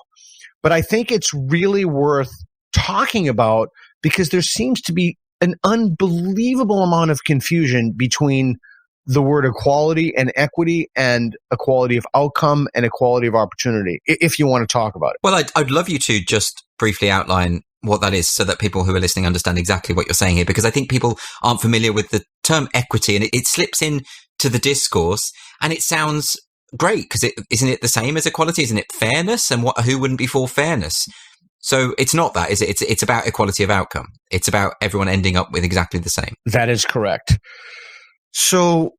But I think it's really worth talking about because there seems to be an unbelievable amount of confusion between the word equality and equity and equality of outcome and equality of opportunity, if you want to talk about it. Well, I'd love you to just briefly outline what that is so that people who are listening understand exactly what you're saying here, because I think people aren't familiar with the term equity and it slips in to the discourse and it sounds great because isn't it the same as equality? Isn't it fairness? And who wouldn't be for fairness? So it's not that, is it? It's about equality of outcome. It's about everyone ending up with exactly the same. That is correct. So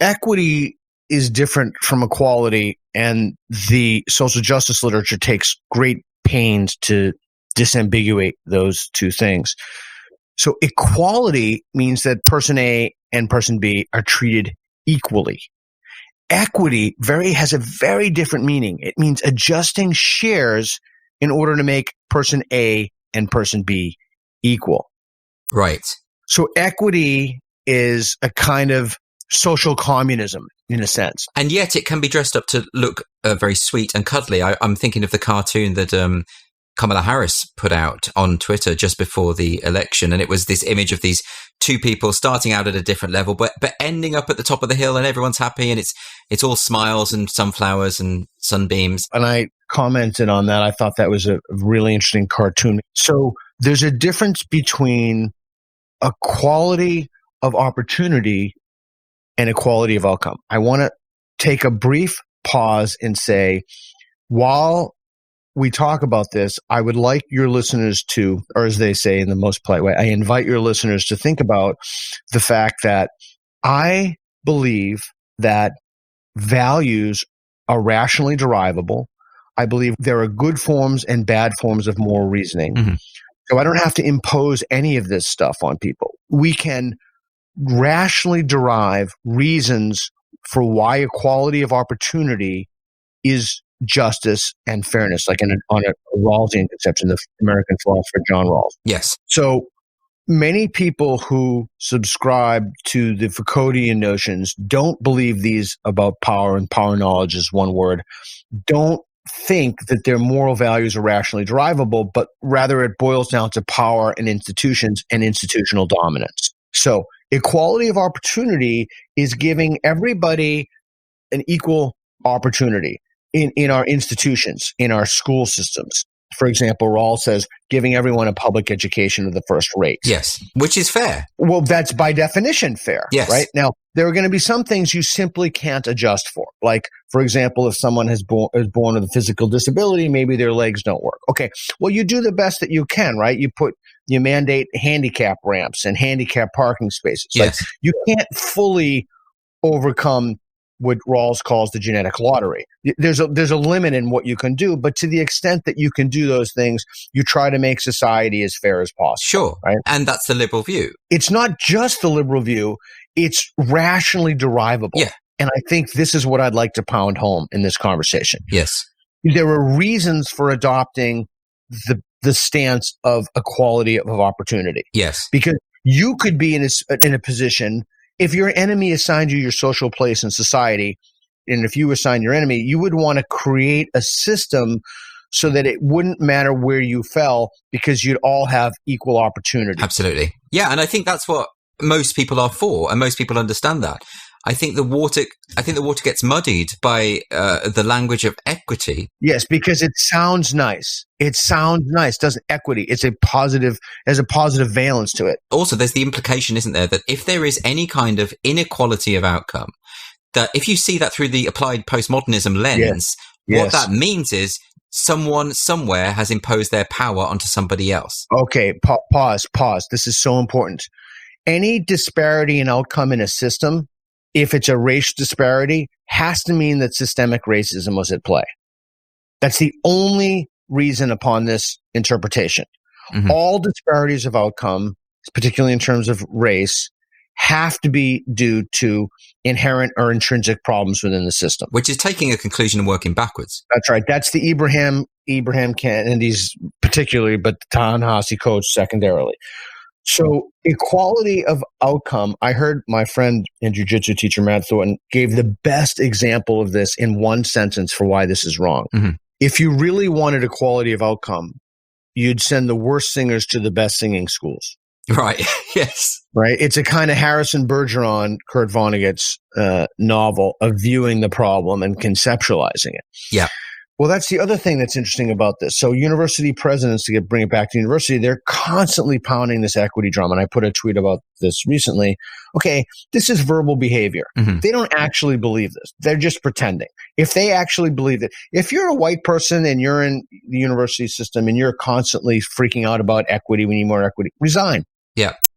equity is different from equality, and the social justice literature takes great pains to disambiguate those two things. So equality means that person A and person B are treated equally. Equity has a very different meaning. It means adjusting shares in order to make person A and person B equal. Right. So equity is a kind of social communism in a sense. And yet it can be dressed up to look very sweet and cuddly. I'm thinking of the cartoon that Kamala Harris put out on Twitter just before the election. And it was this image of these two people starting out at a different level, but ending up at the top of the hill, and everyone's happy, and it's all smiles and sunflowers and sunbeams. And I commented on that. I thought that was a really interesting cartoon. So there's a difference between equality of opportunity and equality of outcome. I want to take a brief pause and say, while we talk about this, I would like your listeners to, or as they say in the most polite way, I invite your listeners to think about the fact that I believe that values are rationally derivable. I believe there are good forms and bad forms of moral reasoning. Mm-hmm. So I don't have to impose any of this stuff on people. We can rationally derive reasons for why equality of opportunity is justice and fairness, like on a Rawlsian conception, the American philosopher John Rawls. Yes. So many people who subscribe to the Foucauldian notions don't believe these about power, and power knowledge is one word, don't think that their moral values are rationally derivable, but rather it boils down to power and institutions and institutional dominance. So equality of opportunity is giving everybody an equal opportunity in our institutions, in our school systems. For example, Rawls says giving everyone a public education of the first rate. Yes, which is fair. Well, that's by definition fair, yes. Right? Now, there are going to be some things you simply can't adjust for. Like, for example, if someone is born with a physical disability, maybe their legs don't work. Okay, well, you do the best that you can, right? You mandate handicap ramps and handicap parking spaces. Yes. Like, you can't fully overcome what Rawls calls the genetic lottery. There's a limit in what you can do, but to the extent that you can do those things, you try to make society as fair as possible. Sure. Right? And that's the liberal view. It's not just the liberal view, it's rationally derivable. Yeah. And I think this is what I'd like to pound home in this conversation. Yes. There are reasons for adopting the stance of equality of opportunity. Yes. Because you could be in a position, if your enemy assigned you your social place in society, and if you assign your enemy, you would want to create a system so that it wouldn't matter where you fell because you'd all have equal opportunity. Absolutely. Yeah, and I think that's what most people are for, and most people understand that. I think the water gets muddied by the language of equity. Yes, because it sounds nice. It sounds nice, doesn't equity? There's a positive valence to it. Also, there's the implication, isn't there, that if there is any kind of inequality of outcome, that if you see that through the applied postmodernism lens, what that means is someone somewhere has imposed their power onto somebody else. Okay, pause. This is so important. Any disparity in outcome in a system, if it's a race disparity, has to mean that systemic racism was at play. That's the only reason upon this interpretation. Mm-hmm. All disparities of outcome, particularly in terms of race, have to be due to inherent or intrinsic problems within the system. Which is taking a conclusion and working backwards. That's right. That's the Ibrahim Kennedy's particularly, but the Ta-Nehisi Codes secondarily. So equality of outcome, I heard my friend and jiu-jitsu teacher Matt Thornton gave the best example of this in one sentence for why this is wrong. Mm-hmm. If you really wanted equality of outcome, you'd send the worst singers to the best singing schools. Right. Yes. Right. It's a kind of Harrison Bergeron, Kurt Vonnegut's novel of viewing the problem and conceptualizing it. Yeah. Well, that's the other thing that's interesting about this. So university presidents, to bring it back to university, they're constantly pounding this equity drum. And I put a tweet about this recently. Okay, this is verbal behavior. Mm-hmm. They don't actually believe this. They're just pretending. If they actually believe it, if you're a white person and you're in the university system and you're constantly freaking out about equity, we need more equity, resign.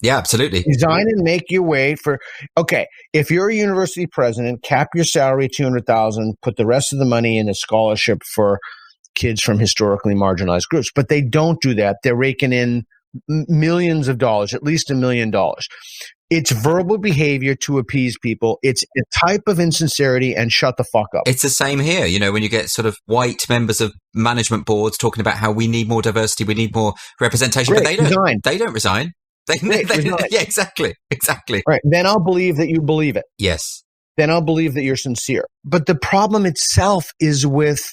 Yeah, absolutely. Resign and make your way for, okay, if you're a university president, cap your salary at $200,000, put the rest of the money in a scholarship for kids from historically marginalized groups. But they don't do that. They're raking in millions of dollars, at least $1 million. It's verbal behavior to appease people. It's a type of insincerity and shut the fuck up. It's the same here. You know, when you get sort of white members of management boards talking about how we need more diversity, we need more representation, Great, but they don't resign. Yeah, exactly. Right. Then I'll believe that you believe it. Yes. Then I'll believe that you're sincere. But the problem itself is with,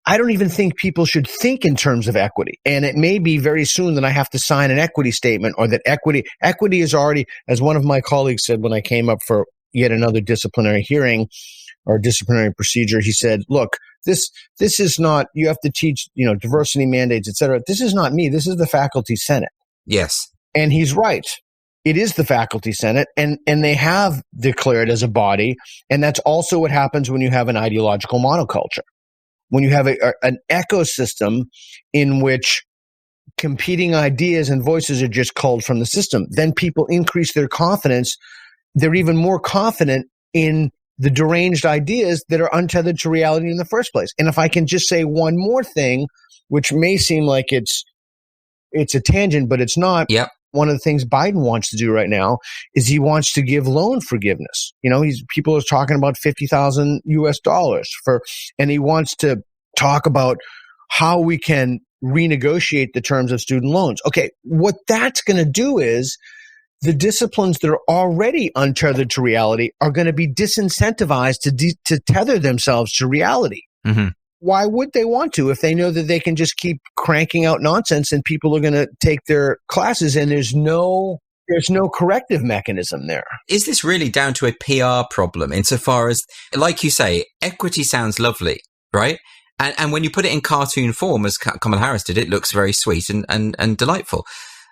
I don't even think people should think in terms of equity. And it may be very soon that I have to sign an equity statement, or that equity is already, as one of my colleagues said when I came up for yet another disciplinary hearing or disciplinary procedure, he said, look, this is not, you have to teach, diversity mandates, et cetera. This is not me. This is the faculty senate. Yes. And he's right. It is the faculty senate, and they have declared as a body. And that's also what happens when you have an ideological monoculture. When you have an ecosystem in which competing ideas and voices are just culled from the system, then people increase their confidence. They're even more confident in the deranged ideas that are untethered to reality in the first place. And if I can just say one more thing, which may seem like it's a tangent, but it's not. Yep. One of the things Biden wants to do right now is he wants to give loan forgiveness. People are talking about $50,000 US and he wants to talk about how we can renegotiate the terms of student loans. Okay, what that's going to do is the disciplines that are already untethered to reality are going to be disincentivized to tether themselves to reality. Mm-hmm. Why would they want to if they know that they can just keep cranking out nonsense and people are going to take their classes and there's no corrective mechanism there? Is this really down to a PR problem insofar as, like you say, equity sounds lovely, right? And when you put it in cartoon form, as Kamala Harris did, it looks very sweet and delightful.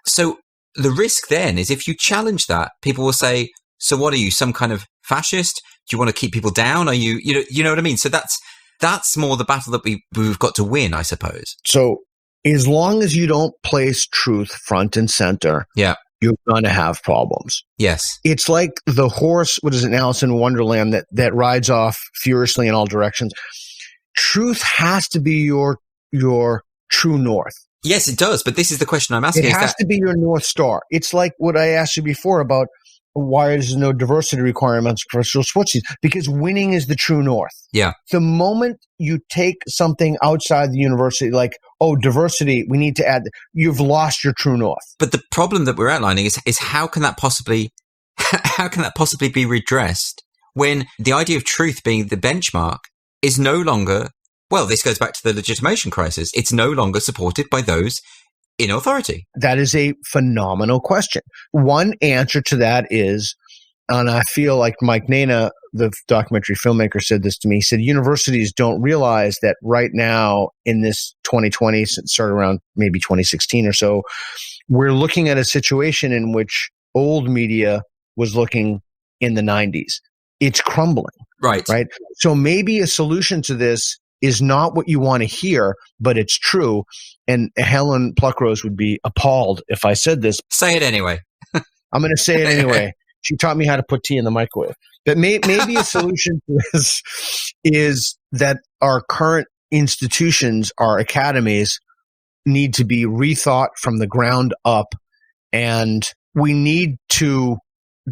So the risk then is if you challenge that, people will say, so what are you, some kind of fascist? Do you want to keep people down? Are you know what I mean? So that's more the battle that we've got to win, I suppose. So as long as you don't place truth front and center, you're going to have problems. Yes. It's like the horse, what is it, Alice in Wonderland, that rides off furiously in all directions. Truth has to be your true north. Yes, it does. But this is the question I'm asking. It has to be your North Star. It's like what I asked you before about why there's no diversity requirements for professional sports teams, because winning is the true north. Yeah. The moment you take something outside the university, like, oh, diversity, we need to add, you've lost your true north. But the problem that we're outlining is how can that possibly be redressed when the idea of truth being the benchmark is no longer, well, this goes back to the legitimation crisis. It's no longer supported by those in authority. That is a phenomenal question. One answer to that is, and I feel like Mike Nana, the documentary filmmaker, said this to me. He said, universities don't realize that right now in this 2020, since it started around maybe 2016 or so, we're looking at a situation in which old media was looking in the 90s. It's crumbling. Right. So maybe a solution to this is not what you want to hear, but it's true. And Helen Pluckrose would be appalled if I said this. Say it anyway. I'm going to say it anyway. She taught me how to put tea in the microwave. But maybe a solution to this is that our current institutions, our academies, need to be rethought from the ground up. And we need to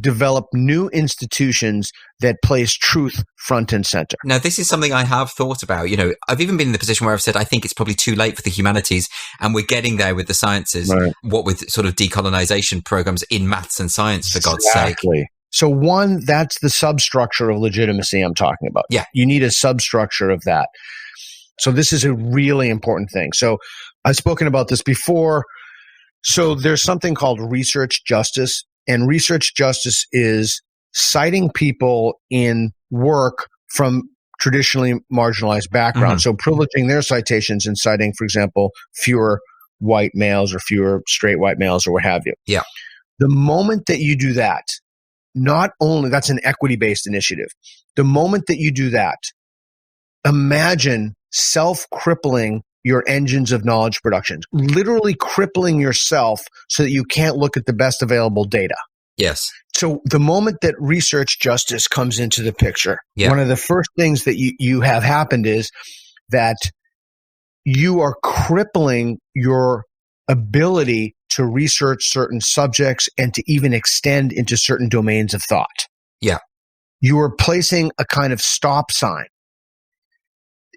develop new institutions that place truth front and center. Now, this is something I have thought about. I've even been in the position where I've said, I think it's probably too late for the humanities, and we're getting there with the sciences. Right. What with sort of decolonization programs in maths and science, for God's sake. So one, that's the substructure of legitimacy I'm talking about. Yeah. You need a substructure of that. So this is a really important thing. So I've spoken about this before. So there's something called research justice. And research justice is citing people in work from traditionally marginalized backgrounds. So privileging their citations and citing, for example, fewer white males or fewer straight white males or what have you. Yeah. The moment that you do that, not only that's an equity-based initiative. The moment that you do that, imagine self-crippling your engines of knowledge production, literally crippling yourself so that you can't look at the best available data. Yes. So the moment that research justice comes into the picture, one of the first things that you have happened is that you are crippling your ability to research certain subjects and to even extend into certain domains of thought. Yeah. You are placing a kind of stop sign.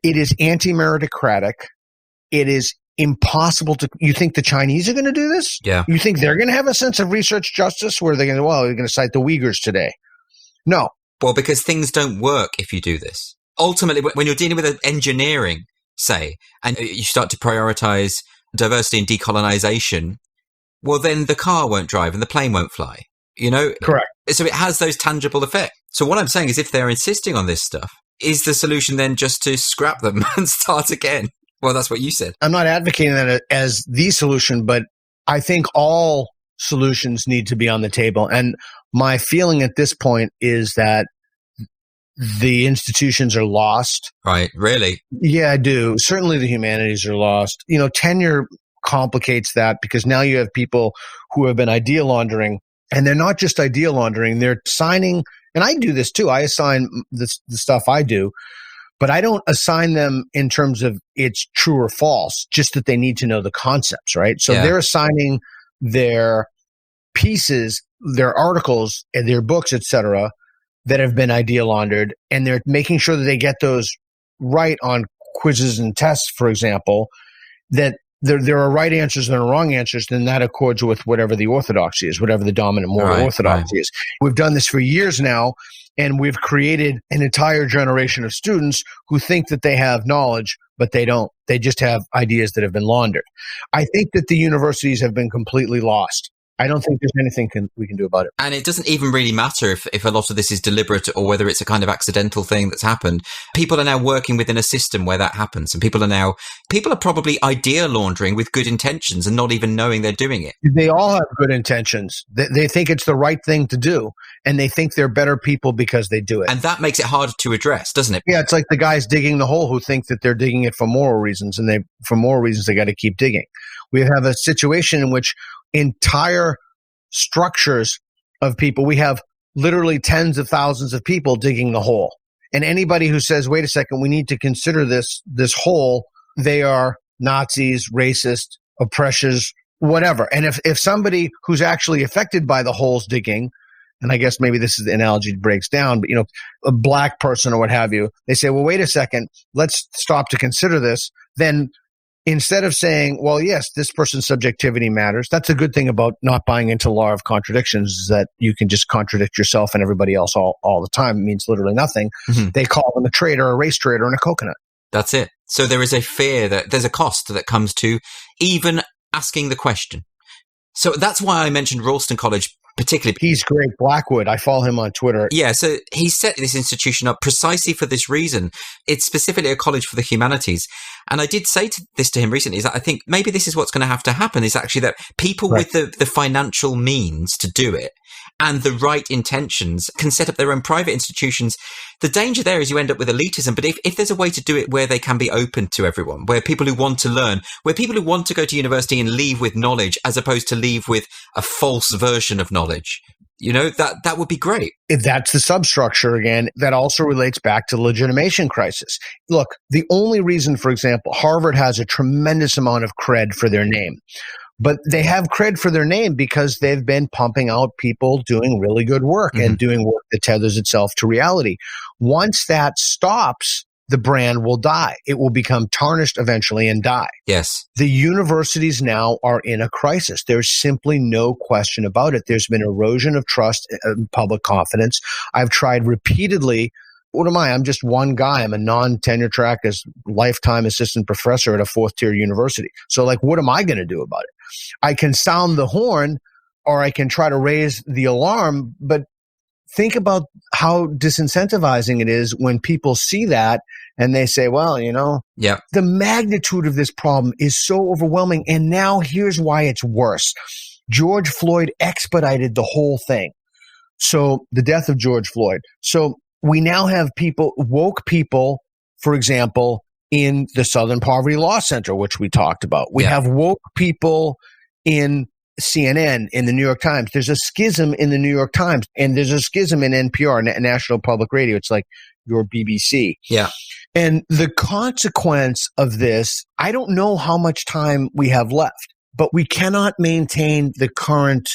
It is anti-meritocratic. It is impossible to. You think the Chinese are going to do this? Yeah. You think they're going to have a sense of research justice where they're going to, well, they're going to cite the Uyghurs today? No. Well, because things don't work if you do this. Ultimately, when you're dealing with engineering, say, and you start to prioritize diversity and decolonization, well, then the car won't drive and the plane won't fly. You know? Correct. So it has those tangible effects. So what I'm saying is, if they're insisting on this stuff, is the solution then just to scrap them and start again? Well, that's what you said. I'm not advocating that as the solution, but I think all solutions need to be on the table. And my feeling at this point is that the institutions are lost. Right. Really? Yeah, I do. Certainly the humanities are lost. You know, tenure complicates that because now you have people who have been idea laundering, and they're not just idea laundering. They're signing, and I do this too. I assign the stuff I do, but I don't assign them in terms of it's true or false, just that they need to know the concepts, right? So they're assigning their pieces, their articles, and their books, etc., that have been idea laundered, and they're making sure that they get those right on quizzes and tests, for example, that there are right answers and there are wrong answers, then that accords with whatever the orthodoxy is, whatever the dominant moral orthodoxy is. We've done this for years now, and we've created an entire generation of students who think that they have knowledge, but they don't. They just have ideas that have been laundered. I think that the universities have been completely lost. I don't think there's anything we can do about it. And it doesn't even really matter if a lot of this is deliberate or whether it's a kind of accidental thing that's happened. People are now working within a system where that happens. And people are probably idea laundering with good intentions and not even knowing they're doing it. They all have good intentions. They think it's the right thing to do. And they think they're better people because they do it. And that makes it harder to address, doesn't it? Yeah, it's like the guys digging the hole who think that they're digging it for moral reasons. And for moral reasons, they got to keep digging. We have a situation in which entire structures of people, we have literally tens of thousands of people digging the hole. And anybody who says, wait a second, we need to consider this hole, they are Nazis, racist, oppressors, whatever. And if somebody who's actually affected by the holes digging, and I guess maybe this is the analogy that breaks down, but a black person or what have you, they say, well, wait a second, let's stop to consider this. Then instead of saying, well, yes, this person's subjectivity matters. That's a good thing about not buying into law of contradictions, is that you can just contradict yourself and everybody else all the time. It means literally nothing. Mm-hmm. They call them a traitor, a race traitor, and a coconut. That's it. So there is a fear that there's a cost that comes to even asking the question. So that's why I mentioned Ralston College particularly. He's great. Blackwood. I follow him on Twitter. Yeah, so he set this institution up precisely for this reason. It's specifically a college for the humanities. And I did say this to him recently, is that I think maybe this is what's going to have to happen, is actually that people with the financial means to do it and the right intentions can set up their own private institutions. The danger there is you end up with elitism. But if there's a way to do it where they can be open to everyone, where people who want to learn, where people who want to go to university and leave with knowledge as opposed to leave with a false version of knowledge, that would be great. That's the substructure again. That also relates back to the legitimation crisis. Look, the only reason, for example, Harvard has a tremendous amount of cred for their name. But they have cred for their name because they've been pumping out people doing really good work and doing work that tethers itself to reality. Once that stops, the brand will die. It will become tarnished eventually and die. Yes. The universities now are in a crisis. There's simply no question about it. There's been erosion of trust and public confidence. I've tried repeatedly. What am I? I'm just one guy. I'm a non-tenure track as lifetime assistant professor at a fourth-tier university. So, what am I going to do about it? I can sound the horn or I can try to raise the alarm, but think about how disincentivizing it is when people see that and they say, well, the magnitude of this problem is so overwhelming. And now here's why it's worse. George Floyd expedited the whole thing. So the death of George Floyd. So we now have woke people, for example, in the Southern Poverty Law Center, which we talked about. We have woke people in CNN, in the New York Times. There's a schism in the New York Times, and there's a schism in NPR, National Public Radio. It's like your BBC. Yeah. And the consequence of this, I don't know how much time we have left, but we cannot maintain the current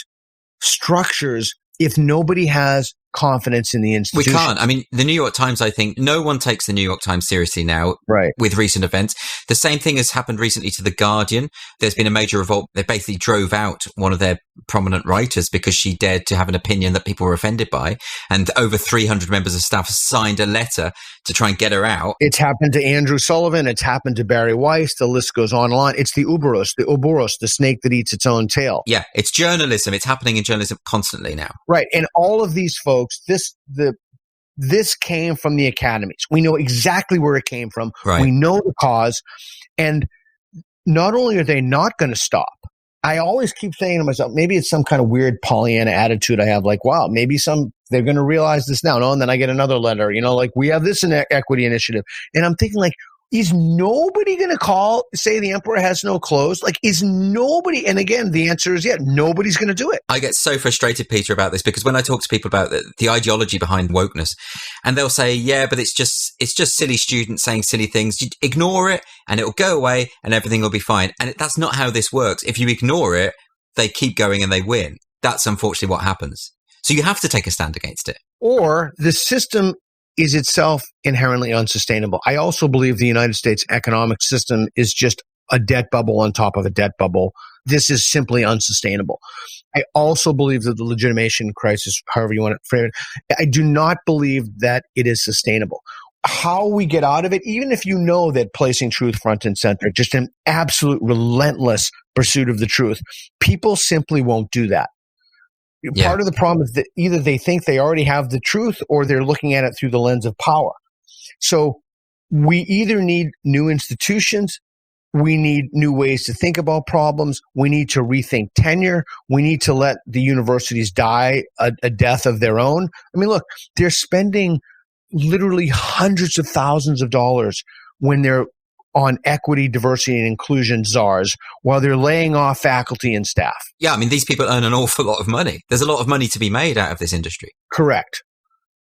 structures if nobody has confidence in the institution. We can't. I mean, the New York Times, I think, no one takes the New York Times seriously now with recent events. The same thing has happened recently to The Guardian. There's been a major revolt. They basically drove out one of their prominent writers because she dared to have an opinion that people were offended by. And over 300 members of staff signed a letter to try and get her out. It's happened to Andrew Sullivan. It's happened to Barry Weiss. The list goes on and on. It's the Ouroboros, the snake that eats its own tail. Yeah, it's journalism. It's happening in journalism constantly now. Right. And all of these folks, this came from the academies. We know exactly where it came from. Right. We know the cause. And not only are they not going to stop, I always keep saying to myself, maybe it's some kind of weird Pollyanna attitude I have, like, wow, maybe they're going to realize this now. No, and then I get another letter, like, we have this equity initiative. And I'm thinking, like, is nobody going to say the emperor has no clothes? Like, is nobody? And again, the answer is nobody's going to do it. I get so frustrated, Peter, about this because when I talk to people about the ideology behind wokeness, and they'll say, yeah, but it's just silly students saying silly things. You ignore it and it'll go away and everything will be fine. And that's not how this works. If you ignore it, they keep going and they win. That's unfortunately what happens. So you have to take a stand against it. Or the system is itself inherently unsustainable. I also believe the United States economic system is just a debt bubble on top of a debt bubble. This is simply unsustainable. I also believe that the legitimation crisis, however you want to frame it, I do not believe that it is sustainable. How we get out of it, even if you know that placing truth front and center, just an absolute relentless pursuit of the truth, people simply won't do that. Yeah. Part of the problem is that either they think they already have the truth or they're looking at it through the lens of power. So we either need new institutions, we need new ways to think about problems, we need to rethink tenure, we need to let the universities die a death of their own. I mean, look, they're spending literally hundreds of thousands of dollars when they're on equity, diversity, and inclusion czars while they're laying off faculty and staff. Yeah, I mean, these people earn an awful lot of money. There's a lot of money to be made out of this industry. Correct.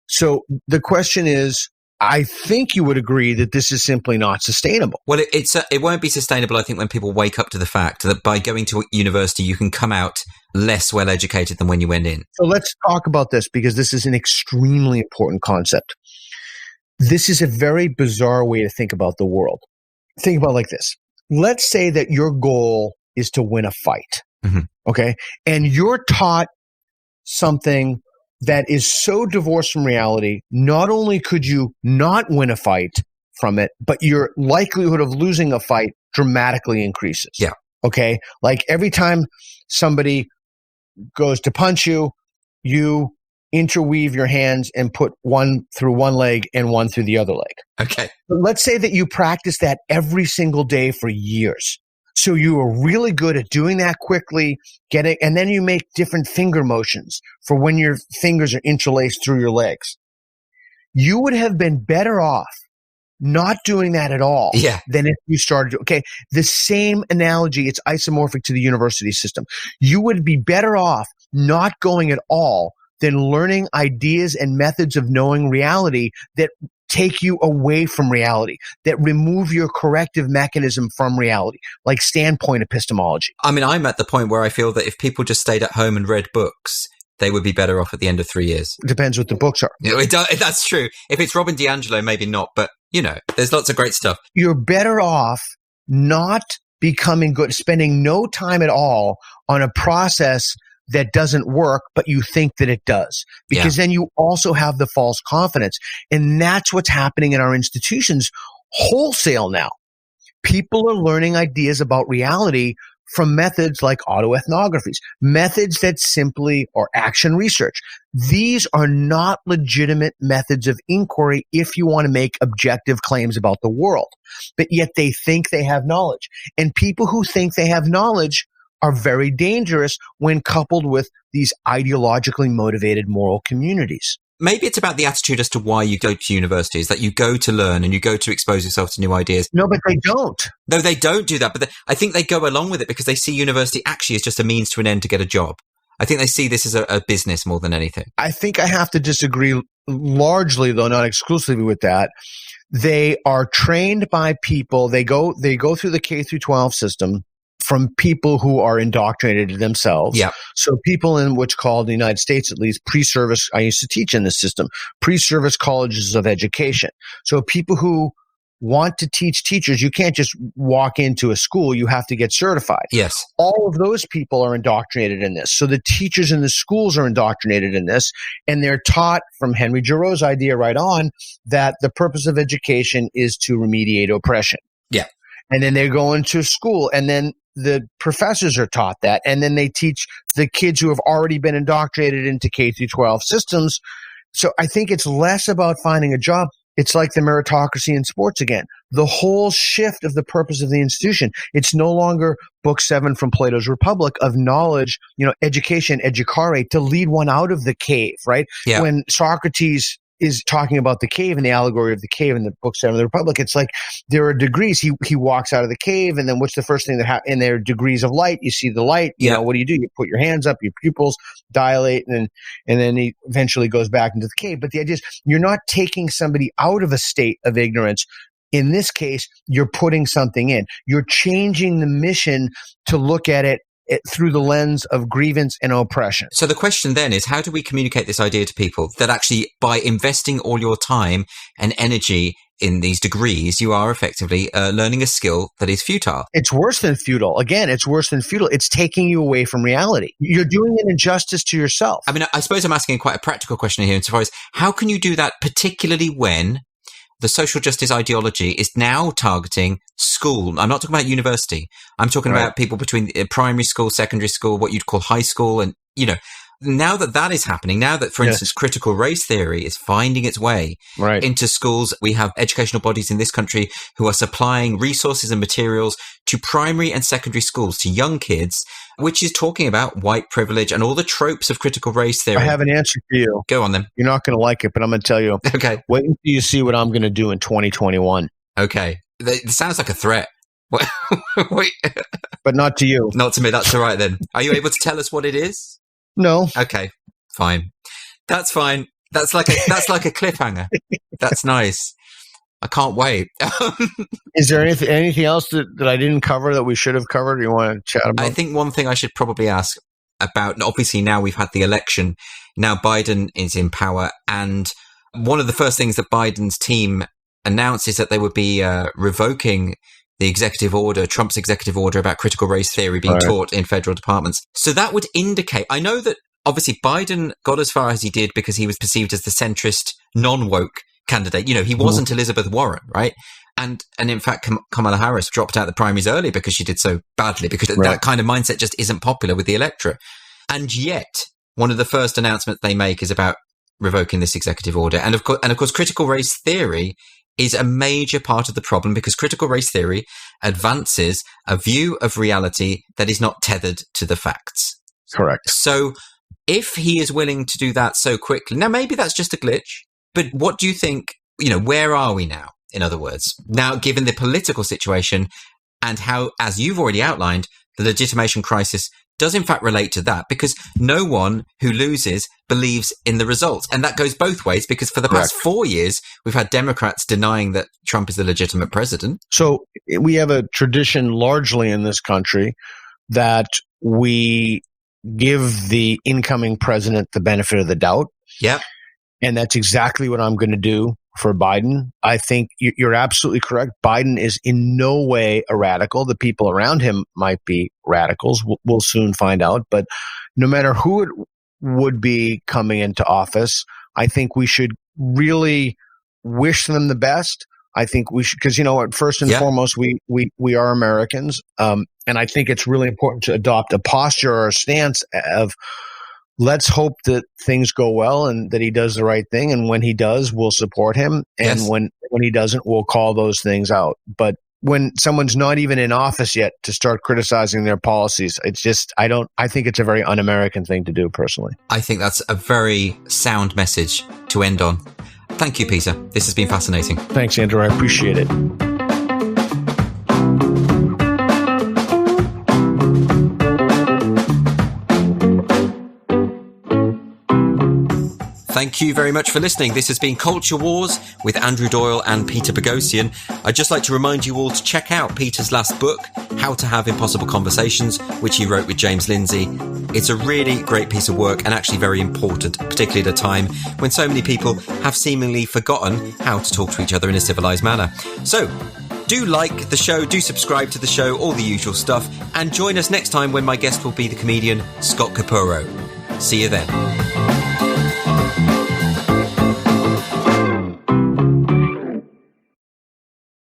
So the question is, I think you would agree that this is simply not sustainable. Well, it won't be sustainable, I think, when people wake up to the fact that by going to university, you can come out less well-educated than when you went in. So let's talk about this because this is an extremely important concept. This is a very bizarre way to think about the world. Think about it like this. Let's say that your goal is to win a fight, okay? And you're taught something that is so divorced from reality, not only could you not win a fight from it, but your likelihood of losing a fight dramatically increases. Yeah. Okay? Like every time somebody goes to punch you, you interweave your hands and put one through one leg and one through the other leg. Okay. But let's say that you practice that every single day for years. So you are really good at doing that quickly, and then you make different finger motions for when your fingers are interlaced through your legs. You would have been better off not doing that at all than if you started. Okay, the same analogy, it's isomorphic to the university system. You would be better off not going at all than learning ideas and methods of knowing reality that take you away from reality, that remove your corrective mechanism from reality, like standpoint epistemology. I mean, I'm at the point where I feel that if people just stayed at home and read books, they would be better off at the end of 3 years. Depends what the books are. That's true. If it's Robin DiAngelo, maybe not, but there's lots of great stuff. You're better off not becoming good, spending no time at all on a process that doesn't work, but you think that it does. Because then you also have the false confidence. And that's what's happening in our institutions wholesale now. People are learning ideas about reality from methods like autoethnographies, methods that simply are action research. These are not legitimate methods of inquiry if you want to make objective claims about the world. But yet they think they have knowledge. And people who think they have knowledge are very dangerous when coupled with these ideologically motivated moral communities. Maybe it's about the attitude as to why you go to universities, that you go to learn and you go to expose yourself to new ideas. No, but they don't. No, they don't do that. But I think they go along with it because they see university actually as just a means to an end to get a job. I think they see this as a business more than anything. I think I have to disagree largely, though not exclusively with that. They are trained by people. They go through the K through 12 system from people who are indoctrinated themselves. Yeah. So people in what's called, in the United States at least, pre-service, I used to teach in this system, pre-service colleges of education. So people who want to teach teachers, you can't just walk into a school, you have to get certified. Yes. All of those people are indoctrinated in this. So the teachers in the schools are indoctrinated in this, and they're taught from Henry Giroir's idea right on that the purpose of education is to remediate oppression. Yeah. And then they go into school, and then the professors are taught that, and then they teach the kids who have already been indoctrinated into K through 12 systems. So I think it's less about finding a job. It's like the meritocracy in sports again. The whole shift of the purpose of the institution. It's no longer Book 7 from Plato's Republic of knowledge, education, educare, to lead one out of the cave, right? Yeah. When Socrates is talking about the cave and the allegory of the cave in the Book 7 of the Republic, it's like there are degrees. He walks out of the cave, and then what's the first thing that happens? And there are degrees of light. You see the light. What do? You put your hands up, your pupils dilate, and then he eventually goes back into the cave. But the idea is you're not taking somebody out of a state of ignorance. In this case, you're putting something in. You're changing the mission to look at it through the lens of grievance and oppression. So the question then is, how do we communicate this idea to people that actually by investing all your time and energy in these degrees, you are effectively learning a skill that is futile? It's worse than futile. Again, it's worse than futile. It's taking you away from reality. You're doing an injustice to yourself. I mean, I suppose I'm asking quite a practical question here insofar as how can you do that, particularly when the social justice ideology is now targeting school? I'm not talking about university. I'm talking about people between primary school, secondary school, what you'd call high school. And, now that is happening, now that, for instance, critical race theory is finding its way into schools, we have educational bodies in this country who are supplying resources and materials to primary and secondary schools, to young kids, which is talking about white privilege and all the tropes of critical race theory. I have an answer for you. Go on then. You're not going to like it, but I'm going to tell you. Okay. Wait until you see what I'm going to do in 2021. Okay. It sounds like a threat. Wait. But not to you. Not to me. That's all right then. Are you able to tell us what it is? No. Okay. Fine. That's fine. That's like a cliffhanger. That's nice. I can't wait. Is there anything else that I didn't cover that we should have covered? You want to chat about? I think one thing I should probably ask about, obviously now we've had the election, now Biden is in power, and one of the first things that Biden's team announced is that they would be revoking the executive order, Trump's executive order about critical race theory being taught in federal departments. So that would indicate, I know that obviously Biden got as far as he did because he was perceived as the centrist, non-woke candidate. He wasn't Elizabeth Warren, right? And in fact, Kamala Harris dropped out the primaries early because she did so badly, because that kind of mindset just isn't popular with the electorate. And yet, one of the first announcements they make is about revoking this executive order. And of course, critical race theory is a major part of the problem, because critical race theory advances a view of reality that is not tethered to the facts. Correct. So if he is willing to do that so quickly, now maybe that's just a glitch, but what do you think, where are we now? In other words, now given the political situation and how, as you've already outlined, the legitimation crisis does in fact relate to that, because no one who loses believes in the results. And that goes both ways, because for the past 4 years, we've had Democrats denying that Trump is the legitimate president. So we have a tradition largely in this country that we give the incoming president the benefit of the doubt. Yeah. And that's exactly what I'm going to do for Biden. I think you're absolutely correct. Biden is in no way a radical. The people around him might be radicals. We'll soon find out. But no matter who it would be coming into office, I think we should really wish them the best. I think we should, because, you know what, first and foremost, we are Americans. And I think it's really important to adopt a posture or a stance of, let's hope that things go well and that he does the right thing. And when he does, we'll support him. And when he doesn't, we'll call those things out. But when someone's not even in office yet to start criticizing their policies, it's just, I think it's a very un-American thing to do, personally. I think that's a very sound message to end on. Thank you, Peter. This has been fascinating. Thanks, Andrew. I appreciate it. Thank you very much for listening. This has been Culture Wars with Andrew Doyle and Peter Boghossian. I'd just like to remind you all to check out Peter's last book, How to Have Impossible Conversations, which he wrote with James Lindsay. It's a really great piece of work and actually very important, particularly at a time when so many people have seemingly forgotten how to talk to each other in a civilized manner. So, do like the show, do subscribe to the show, all the usual stuff, and join us next time when my guest will be the comedian Scott Capurro. See you then.